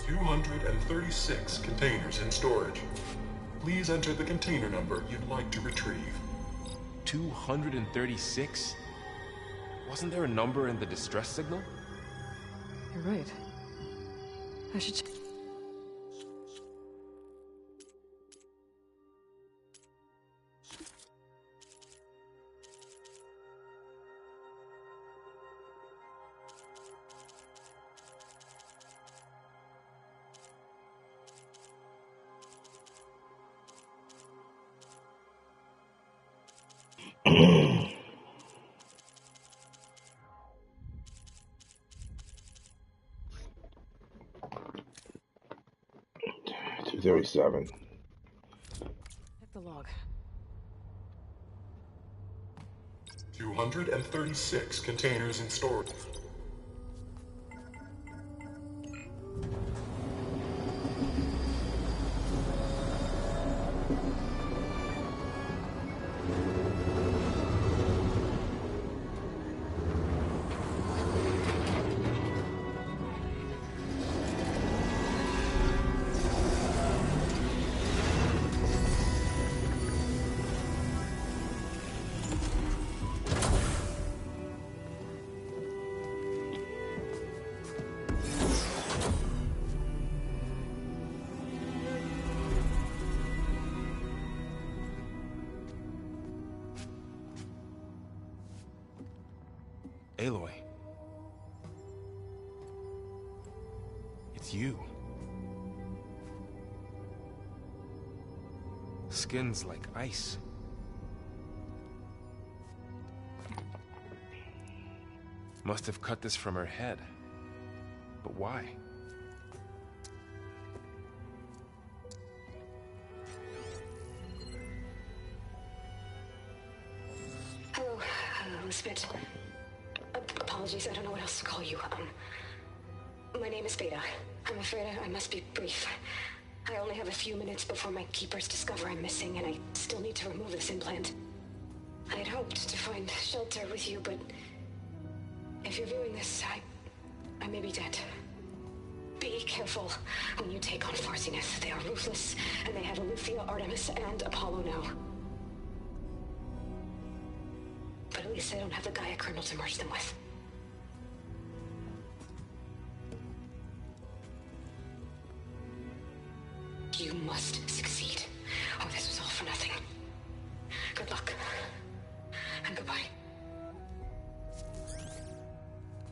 $236 containers in storage. Please enter the container number you'd like to retrieve. 236? Wasn't there a number in the distress signal? You're right. I should check. 237. Hit the log. 236 containers in storage. Aloy. It's you. Skin's like ice. Must have cut this from her head. But why? Hello, Elizabeth. Apologies, I don't know what else to call you. My name is Beta. I'm afraid I must be brief. I only have a few minutes before my keepers discover I'm missing, and I still need to remove this implant. I had hoped to find shelter with you, but if you're viewing this, I may be dead. Be careful when you take on Far Zenith. They are ruthless, and they have Aletheia, Artemis, and Apollo now. But at least I don't have the Gaia kernel to merge them with. You must succeed, or this was all for nothing. Good luck. And goodbye.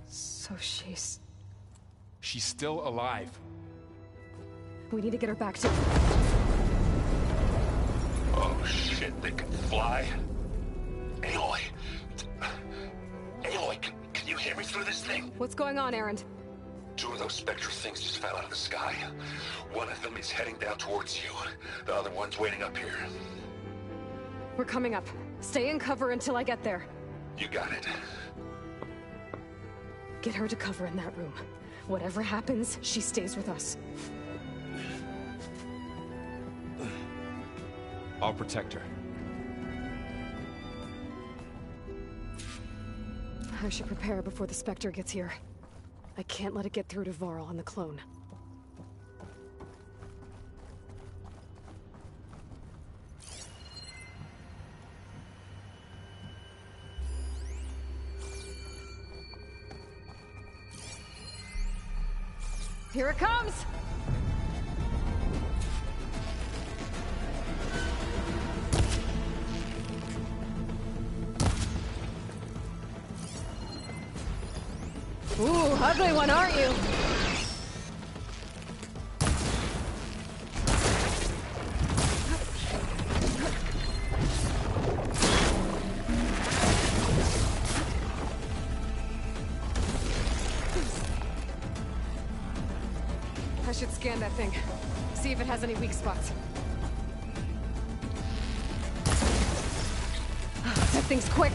So she's still alive. We need to get her back to... Oh shit, they can fly? Aloy! Aloy, can you hear me through this thing? What's going on, Erend? Two of those spectral things just fell out of the sky. One of them is heading down towards you. The other one's waiting up here. We're coming up. Stay in cover until I get there. You got it. Get her to cover in that room. Whatever happens, she stays with us. I'll protect her. I should prepare before the Spectre gets here. I can't let it get through to Varl and the clone. Here it comes! Ooh, ugly one, aren't you? I should scan that thing. See if it has any weak spots. That thing's quick.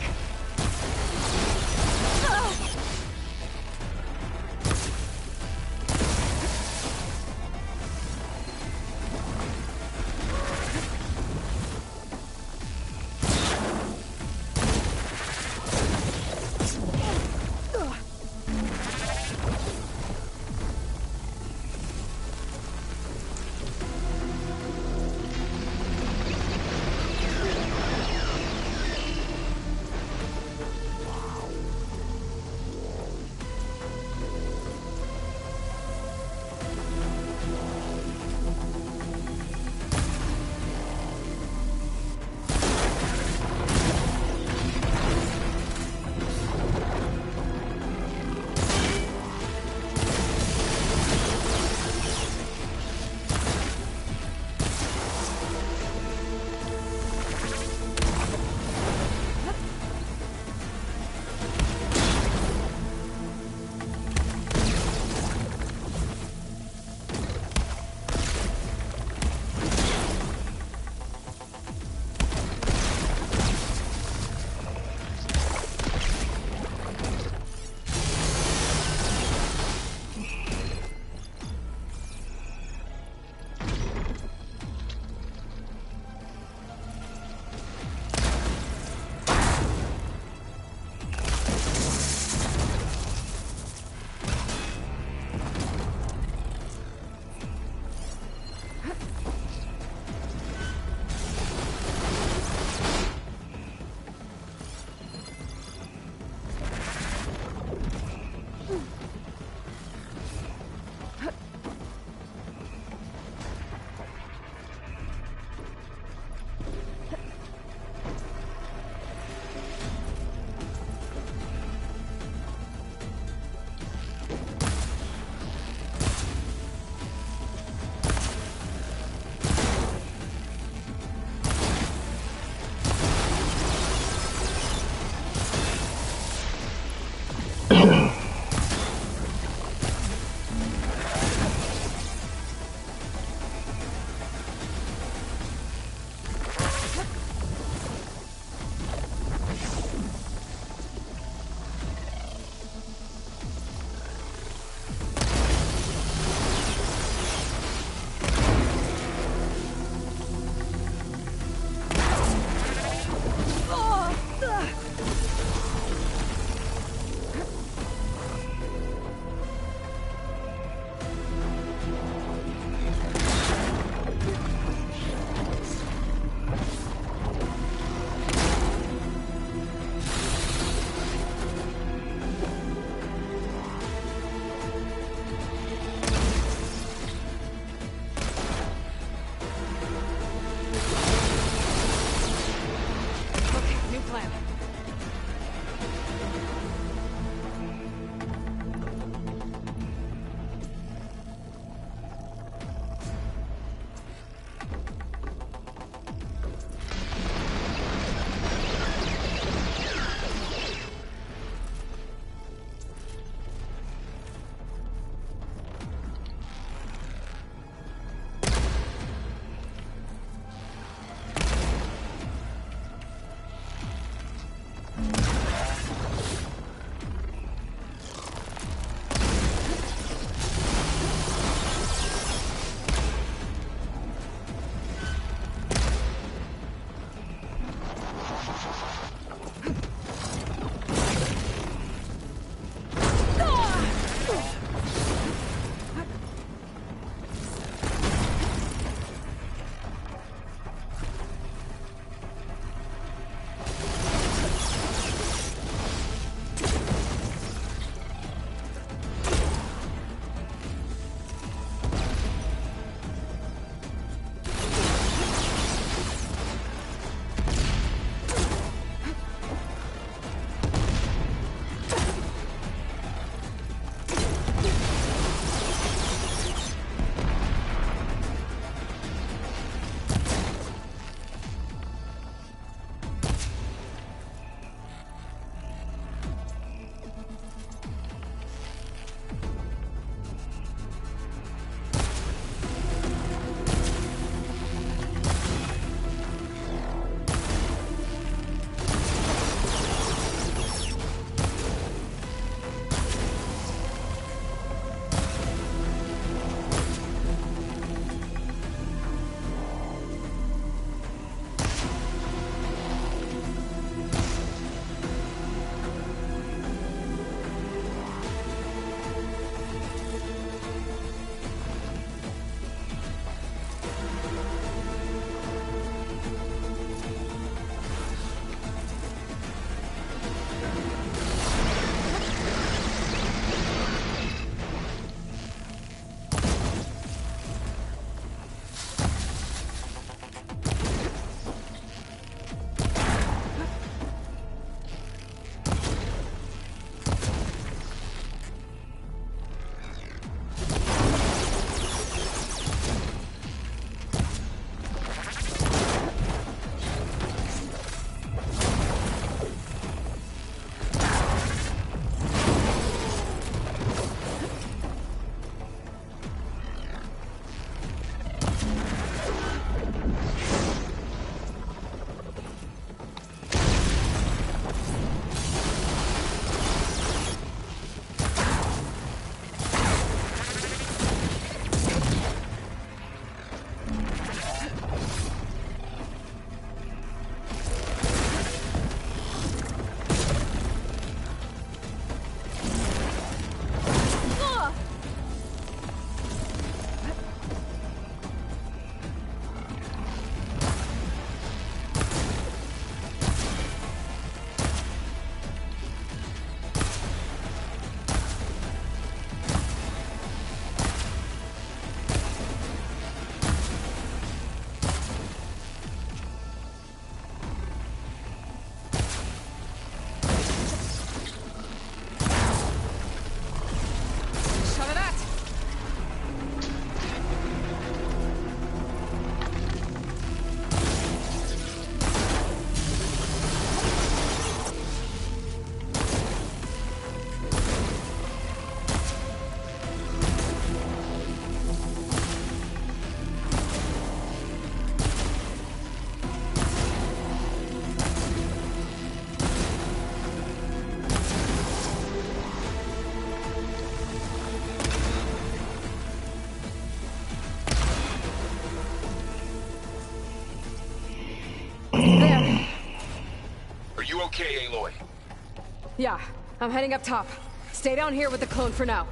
Yeah, I'm heading up top. Stay down here with the clone for now.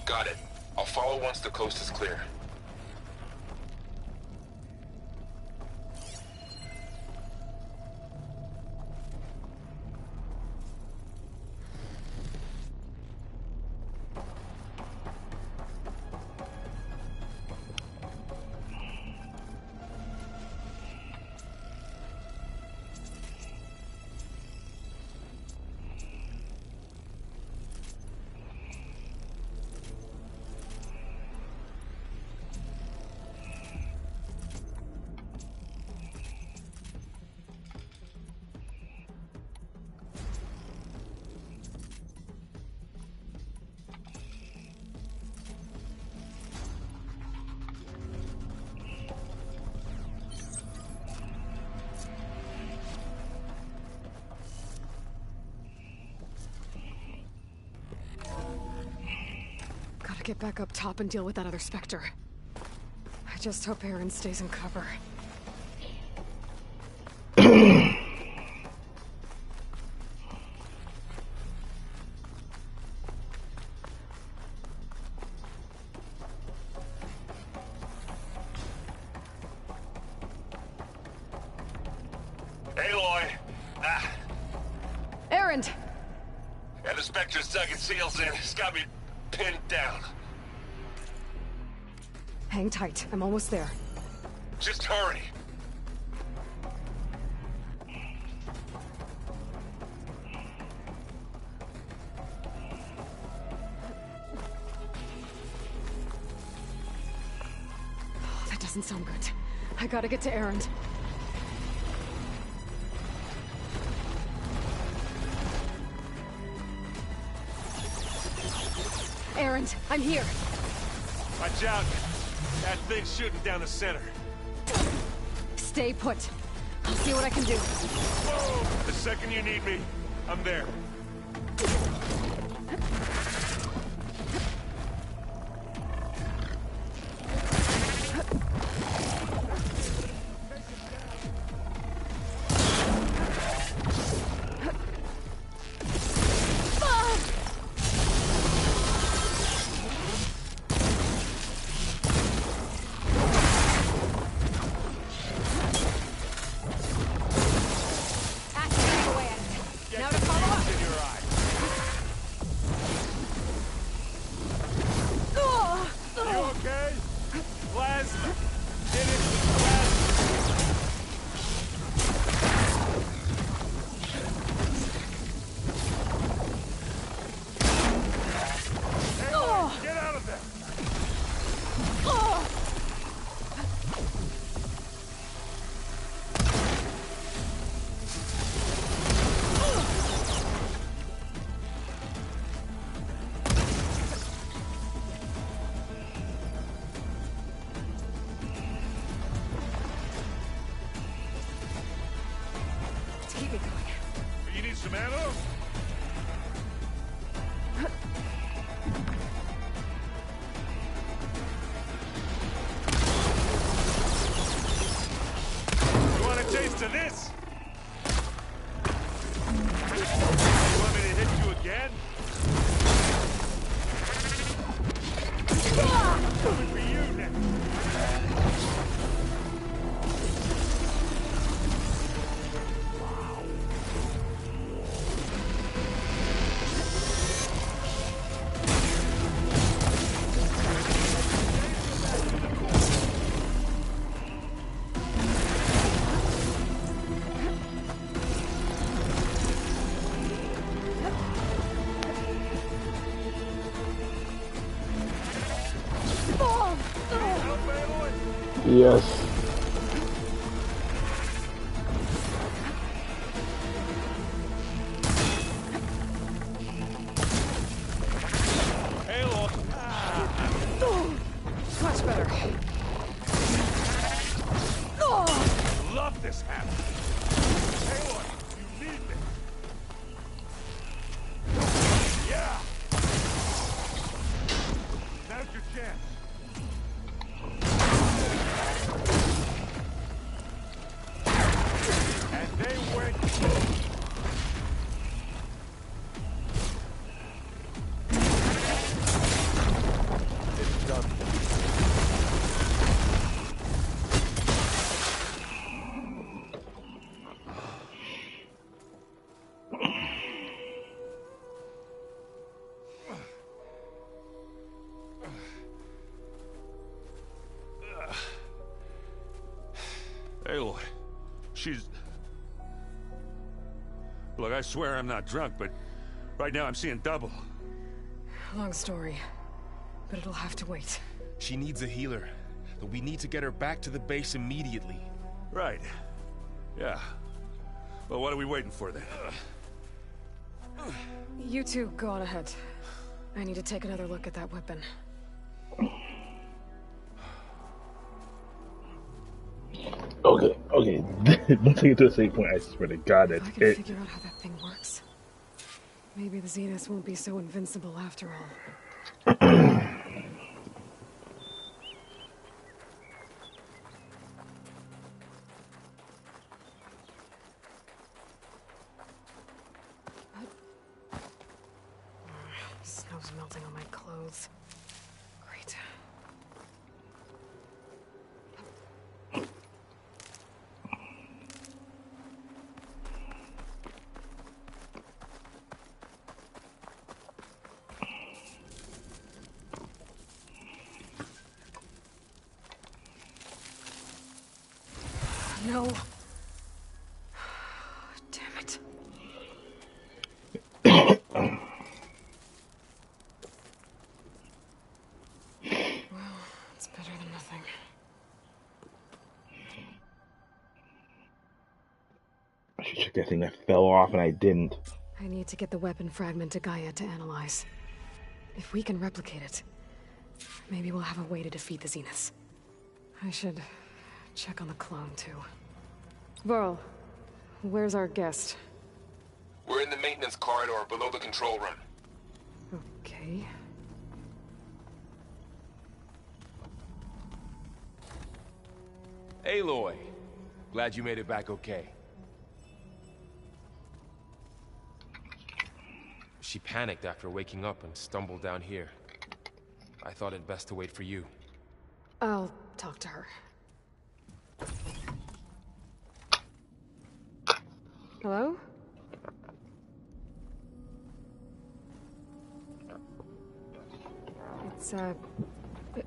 Got it. I'll follow once the coast is clear. Get back up top and deal with that other Spectre. I just hope Aaron stays in cover. Aloy! Aaron! Yeah, the Spectre's dug its heels in. It's got me pinned down. Hang tight. I'm almost there. Just hurry. Oh, that doesn't sound good. I gotta get to Aaron. Aaron, I'm here. Watch out. That thing's shooting down the center. Stay put. I'll see what I can do. Whoa! The second you need me, I'm there. Some ammo? You want a taste of this? You want me to hit you again? Coming for you next. Yes. Halo. Much better. I love this happening. Halo, you need this. Yeah. Now's your chance. And they went. She's... Look, I swear I'm not drunk, but right now I'm seeing double. Long story, but it'll have to wait. She needs a healer, but we need to get her back to the base immediately. Right. Yeah. Well, what are we waiting for then? You two go on ahead. I need to take another look at that weapon. Okay. Once I get to a safe point, I swear to God, that's If I can figure out how that thing works, maybe the Zeniths won't be so invincible after all. Snow's melting on my clothes. Great. No. Damn it. Well, it's better than nothing. I should check that thing that fell off and I didn't. I need to get the weapon fragment to Gaia to analyze. If we can replicate it, maybe we'll have a way to defeat the Zeniths. I should check on the clone, too. Varl, where's our guest? We're in the maintenance corridor below the control room. Okay. Aloy, glad you made it back okay. She panicked after waking up and stumbled down here. I thought it best to wait for you. I'll talk to her. Hello?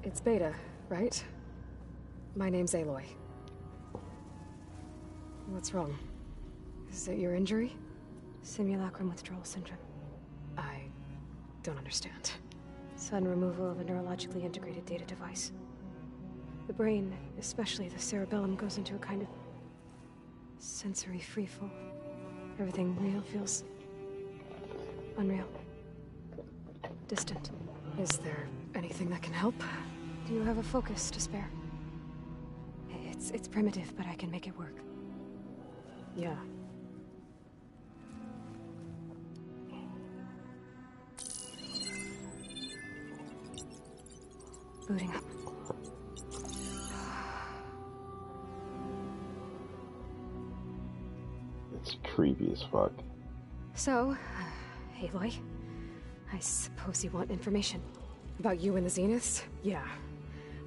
It's Beta, right? My name's Aloy. What's wrong? Is it your injury? Simulacrum withdrawal syndrome. I don't understand. Sudden removal of a neurologically integrated data device. The brain, especially the cerebellum, goes into a kind of sensory freefall. Everything real feels unreal. Distant. Is there anything that can help? Do you have a focus to spare? It's primitive, but I can make it work. Yeah. Booting up. It's creepy as fuck. So, Aloy, I suppose you want information. About you and the Zeniths? Yeah.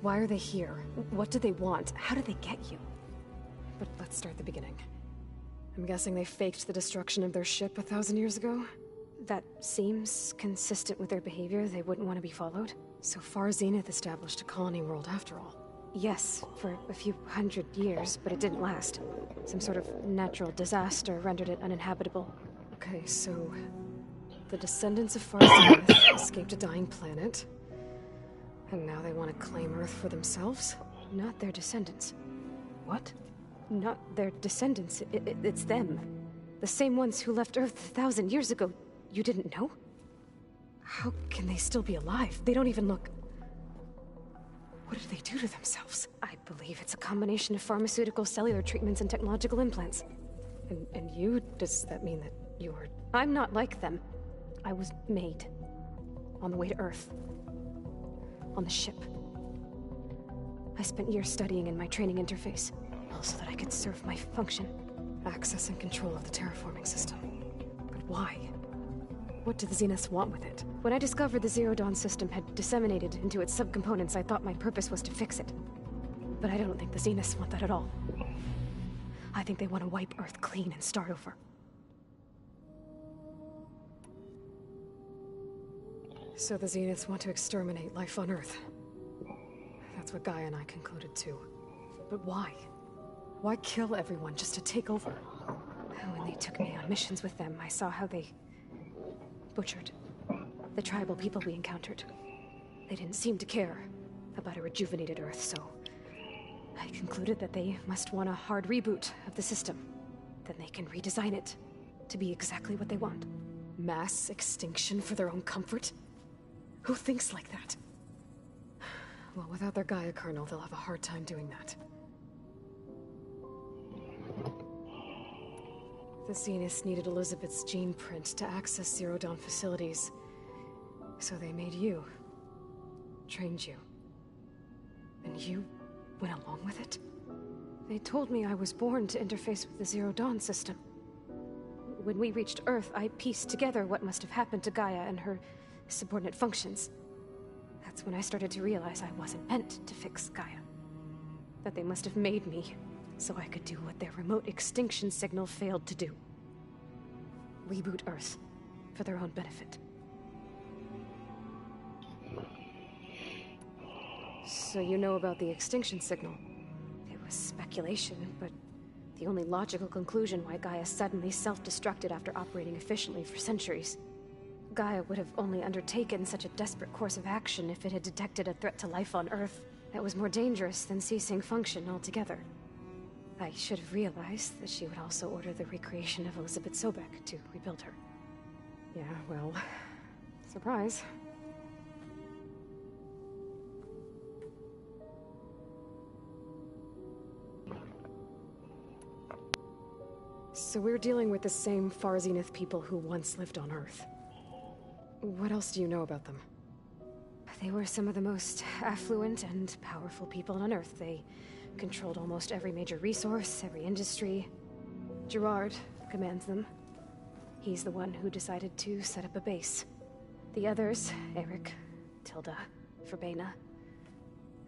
Why are they here? What do they want? How did they get you? But let's start at the beginning. I'm guessing they faked the destruction of their ship 1,000 years ago? That seems consistent with their behavior. They wouldn't want to be followed. So far, Zenith established a colony world after all. Yes, for a few hundred years, but it didn't last. Some sort of natural disaster rendered it uninhabitable. Okay, so the descendants of Far Zenith escaped a dying planet, and now they want to claim Earth for themselves? Not their descendants. What? Not their descendants. It's them. The same ones who left Earth 1,000 years ago. You didn't know? How can they still be alive? They don't even look... What did they do to themselves? I believe it's a combination of pharmaceutical, cellular treatments, and technological implants. And you? Does that mean that you're... I'm not like them. I was made. On the way to Earth. On the ship. I spent years studying in my training interface, so that I could serve my function. Access and control of the terraforming system. But why? What do the Zeniths want with it? When I discovered the Zero Dawn system had disseminated into its subcomponents, I thought my purpose was to fix it. But I don't think the Zeniths want that at all. I think they want to wipe Earth clean and start over. So the Zeniths want to exterminate life on Earth. That's what Gaia and I concluded too. But why? Why kill everyone just to take over? When they took me on missions with them, I saw how they butchered the tribal people we encountered. They didn't seem to care about a rejuvenated Earth, so I concluded that they must want a hard reboot of the system. Then they can redesign it to be exactly what they want. Mass extinction for their own comfort? Who thinks like that? Well, without their Gaia kernel, they'll have a hard time doing that. The Zeniths needed Elizabeth's gene print to access Zero Dawn facilities. So they made you. Trained you. And you went along with it? They told me I was born to interface with the Zero Dawn system. When we reached Earth, I pieced together what must have happened to Gaia and her subordinate functions. That's when I started to realize I wasn't meant to fix Gaia. That they must have made me so I could do what their remote extinction signal failed to do. Reboot Earth for their own benefit. So you know about the extinction signal? It was speculation, but the only logical conclusion why Gaia suddenly self-destructed after operating efficiently for centuries. Gaia would have only undertaken such a desperate course of action if it had detected a threat to life on Earth that was more dangerous than ceasing function altogether. I should have realized that she would also order the recreation of Elizabeth Sobek to rebuild her. Yeah, well, surprise. So we're dealing with the same Far Zenith people who once lived on Earth. What else do you know about them? They were some of the most affluent and powerful people on Earth. They controlled almost every major resource, every industry. Gerard commands them. He's the one who decided to set up a base. The others, Eric, Tilda, Verbena,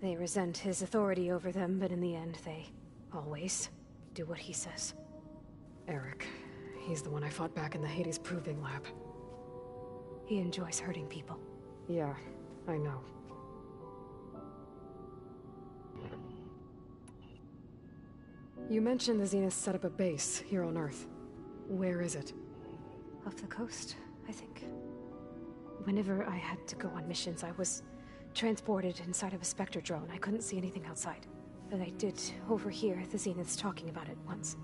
they resent his authority over them, but in the end, they always do what he says. Eric. He's the one I fought back in the Hades Proving Lab. He enjoys hurting people. Yeah, I know. You mentioned the Zeniths set up a base here on Earth. Where is it? Off the coast, I think. Whenever I had to go on missions, I was transported inside of a Spectre drone. I couldn't see anything outside. But I did overhear the Zeniths talking about it once.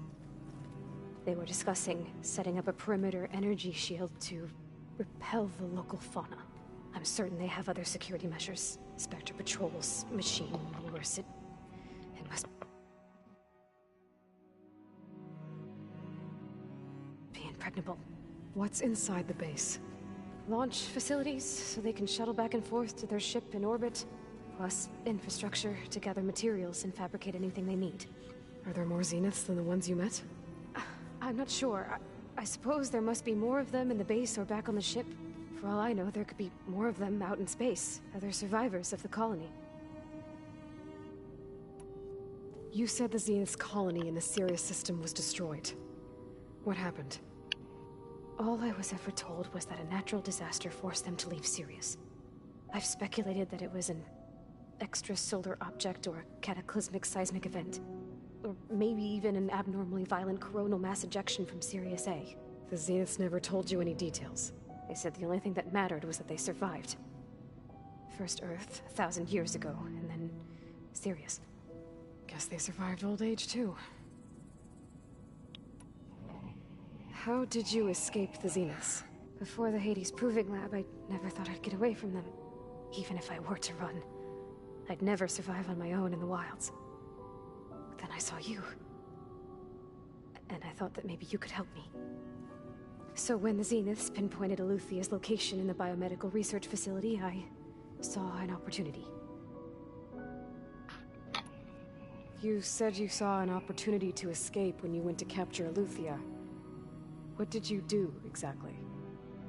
They were discussing setting up a perimeter energy shield to repel the local fauna. I'm certain they have other security measures. Spectre patrols, machine wars. It must be impregnable. What's inside the base? Launch facilities, so they can shuttle back and forth to their ship in orbit. Plus infrastructure to gather materials and fabricate anything they need. Are there more Zeniths than the ones you met? I'm not sure. I suppose there must be more of them in the base or back on the ship. For all I know, there could be more of them out in space, other survivors of the colony. You said the Zenith's colony in the Sirius system was destroyed. What happened? All I was ever told was that a natural disaster forced them to leave Sirius. I've speculated that it was an extrasolar object or a cataclysmic seismic event. Or maybe even an abnormally violent coronal mass ejection from Sirius A. The Zeniths never told you any details. They said the only thing that mattered was that they survived. First Earth, 1,000 years ago, and then Sirius. Guess they survived old age, too. How did you escape the Zeniths? Before the Hades Proving Lab, I never thought I'd get away from them. Even if I were to run, I'd never survive on my own in the wilds. Then I saw you. And I thought that maybe you could help me. So when the Zeniths pinpointed Eluthia's location in the biomedical research facility, I saw an opportunity. You said you saw an opportunity to escape when you went to capture Eluthia. What did you do, exactly?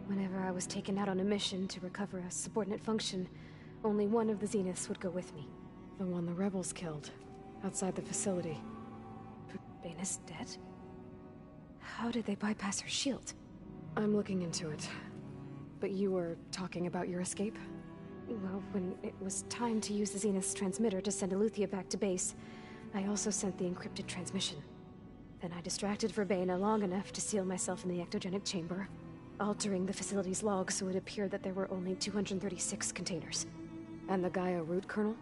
Whenever I was taken out on a mission to recover a subordinate function, only one of the Zeniths would go with me. The one the rebels killed. Outside the facility. Verbena's dead? How did they bypass her shield? I'm looking into it. But you were talking about your escape? Well, when it was time to use the Zenith's transmitter to send Eluthia back to base, I also sent the encrypted transmission. Then I distracted Verbena long enough to seal myself in the ectogenic chamber, altering the facility's log so it appeared that there were only 236 containers. And the Gaia root kernel?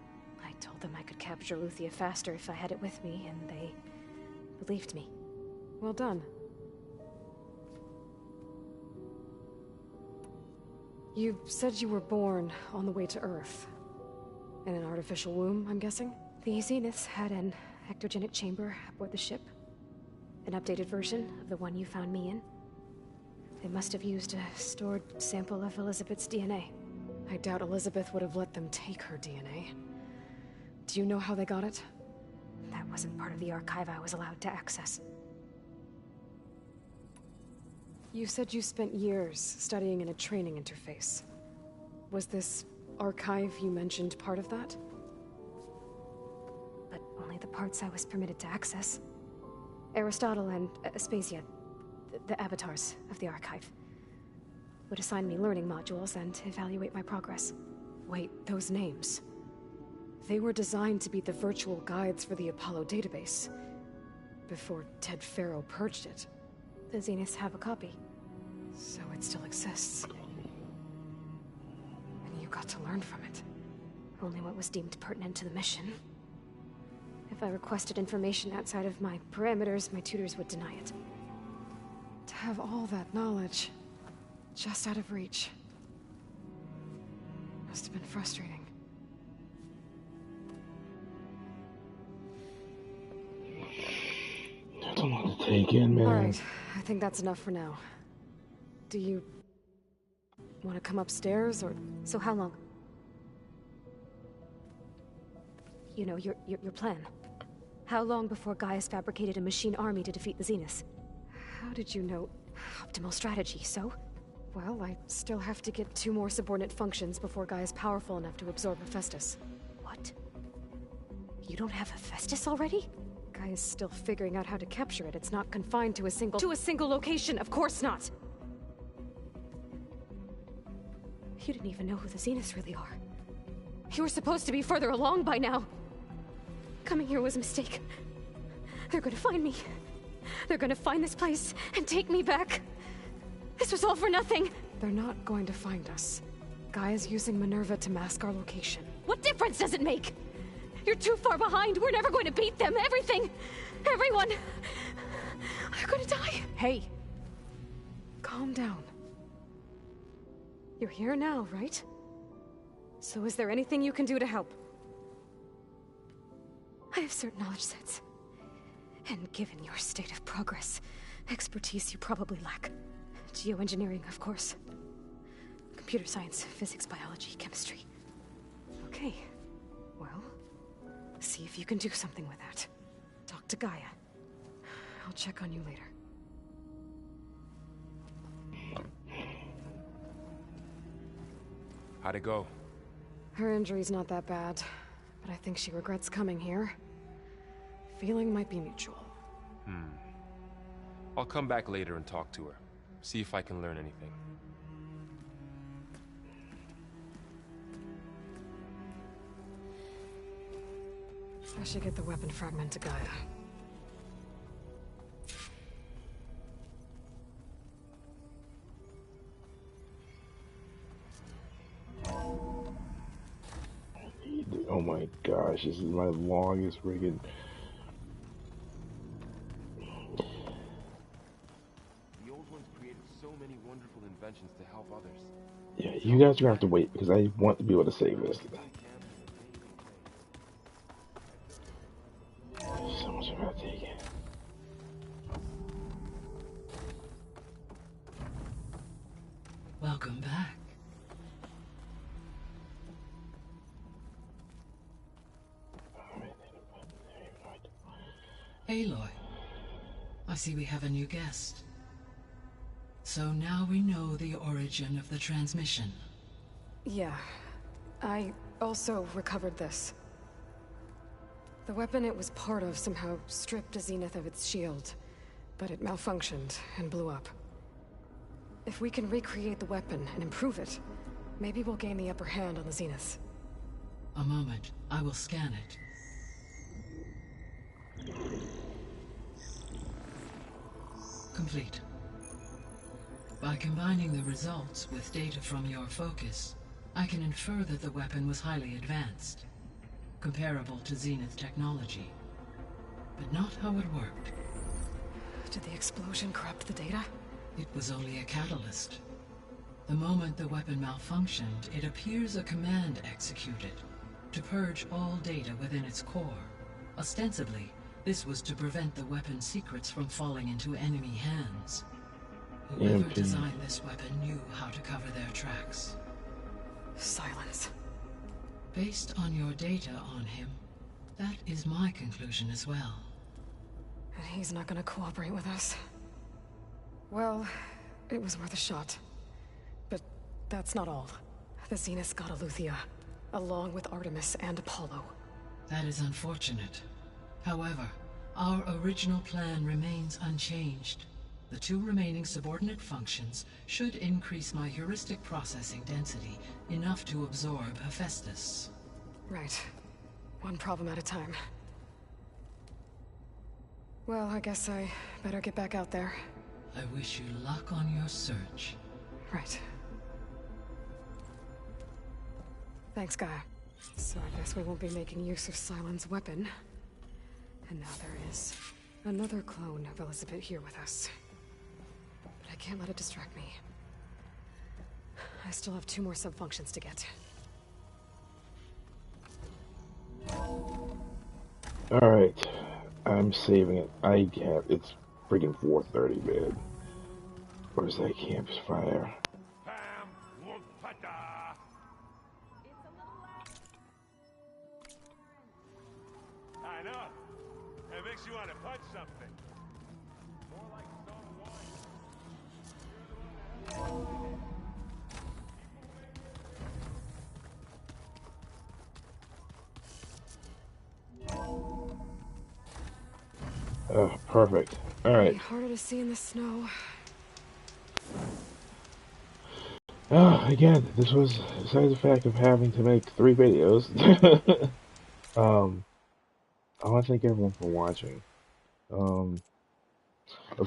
I told them I could capture Luthia faster if I had it with me, and they believed me. Well done. You said you were born on the way to Earth. In an artificial womb, I'm guessing? The Zeniths had an ectogenic chamber aboard the ship. An updated version of the one you found me in. They must have used a stored sample of Elizabeth's DNA. I doubt Elizabeth would have let them take her DNA. Do you know how they got it? That wasn't part of the archive I was allowed to access. You said you spent years studying in a training interface. Was this archive you mentioned part of that? But only the parts I was permitted to access. Aristotle and Aspasia, the avatars of the archive, would assign me learning modules and evaluate my progress. Wait, those names. They were designed to be the virtual guides for the Apollo database, before Ted Faro purged it. The Zeniths have a copy. So it still exists. And you got to learn from it. Only what was deemed pertinent to the mission. If I requested information outside of my parameters, my tutors would deny it. To have all that knowledge, just out of reach. Must have been frustrating. That's a lot to take in, man. Alright, I think that's enough for now. Do you want to come upstairs, or... So how long? You know, your plan. How long before Gaius fabricated a machine army to defeat the Zeniths? How did you know? Optimal strategy, so? Well, I still have to get 2 more subordinate functions before Gaia's powerful enough to absorb Hephaestus. What? You don't have Hephaestus already? Gaia's still figuring out how to capture it. It's not confined to a single location, of course not! You didn't even know who the Zeniths really are. You were supposed to be further along by now. Coming here was a mistake. They're gonna find me. They're gonna find this place and take me back. This was all for nothing. They're not going to find us. Gaia's using Minerva to mask our location. What difference does it make? You're too far behind. We're never going to beat them. Everything. Everyone. They're gonna die. Hey. Calm down. You're here now, right? So is there anything you can do to help? I have certain knowledge sets. And given your state of progress, expertise you probably lack. Geoengineering, of course. Computer science, physics, biology, chemistry. Okay. Well, see if you can do something with that. Talk to Gaia. I'll check on you later. How'd it go? Her injury's not that bad, but I think she regrets coming here. Feeling might be mutual. I'll come back later and talk to her. See if I can learn anything. I should get the weapon fragment to Gaia. Oh my gosh, this is my longest friggin'... The old ones created so many wonderful inventions to help others. Yeah, you guys are gonna have to wait because I want to be able to save this. So much about to take it. Welcome back. Aloy, I see we have a new guest. So now we know the origin of the transmission. Yeah. I also recovered this. The weapon it was part of somehow stripped a Zenith of its shield, but it malfunctioned and blew up. If we can recreate the weapon and improve it, maybe we'll gain the upper hand on the Zeniths. A moment, I will scan it. Complete. By combining the results with data from your focus, I can infer that the weapon was highly advanced, comparable to Zenith technology. But not how it worked. Did the explosion corrupt the data? It was only a catalyst. The moment the weapon malfunctioned, it appears a command executed to purge all data within its core. Ostensibly, this was to prevent the weapon's secrets from falling into enemy hands. Whoever designed this weapon knew how to cover their tracks. Silence. Based on your data on him, that is my conclusion as well. And he's not gonna cooperate with us. Well, it was worth a shot. But that's not all. The Zenith's got Eleuthia, along with Artemis and Apollo. That is unfortunate. However, our original plan remains unchanged. The 2 remaining subordinate functions should increase my heuristic processing density enough to absorb Hephaestus. Right. One problem at a time. Well, I guess I better get back out there. I wish you luck on your search. Right. Thanks, Gaia. So I guess we won't be making use of Cylon's weapon. And now there is another clone of Elizabeth here with us. But I can't let it distract me. I still have 2 more sub-functions to get. Alright. I'm saving it. It's freaking 4:30, man. Where's that campfire? I know. It makes you want to punch something. More like Oh, perfect. Alright. Harder to see in the snow. Again, this was, besides the fact of having to make 3 videos, I want to thank everyone for watching. Of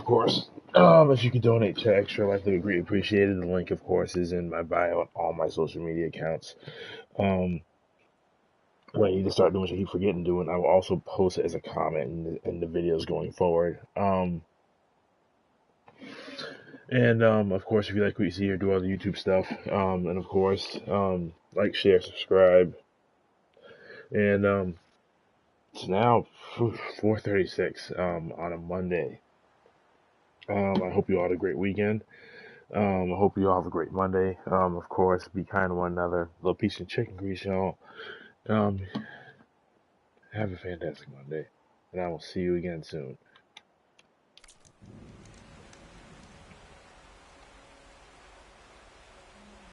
course, if you could donate to Extra Life, they would greatly appreciate it. The link, of course, is in my bio on all my social media accounts. What I need to start doing, which I keep forgetting doing, I will also post it as a comment in the videos going forward. Of course, if you like what you see here, do all the YouTube stuff. And of course, like, share, subscribe. And it's now 4:36 on a Monday. I hope you all had a great weekend. I hope you all have a great Monday. Of course, be kind to one another. Little piece of chicken grease, y'all. Have a fantastic Monday, and I will see you again soon.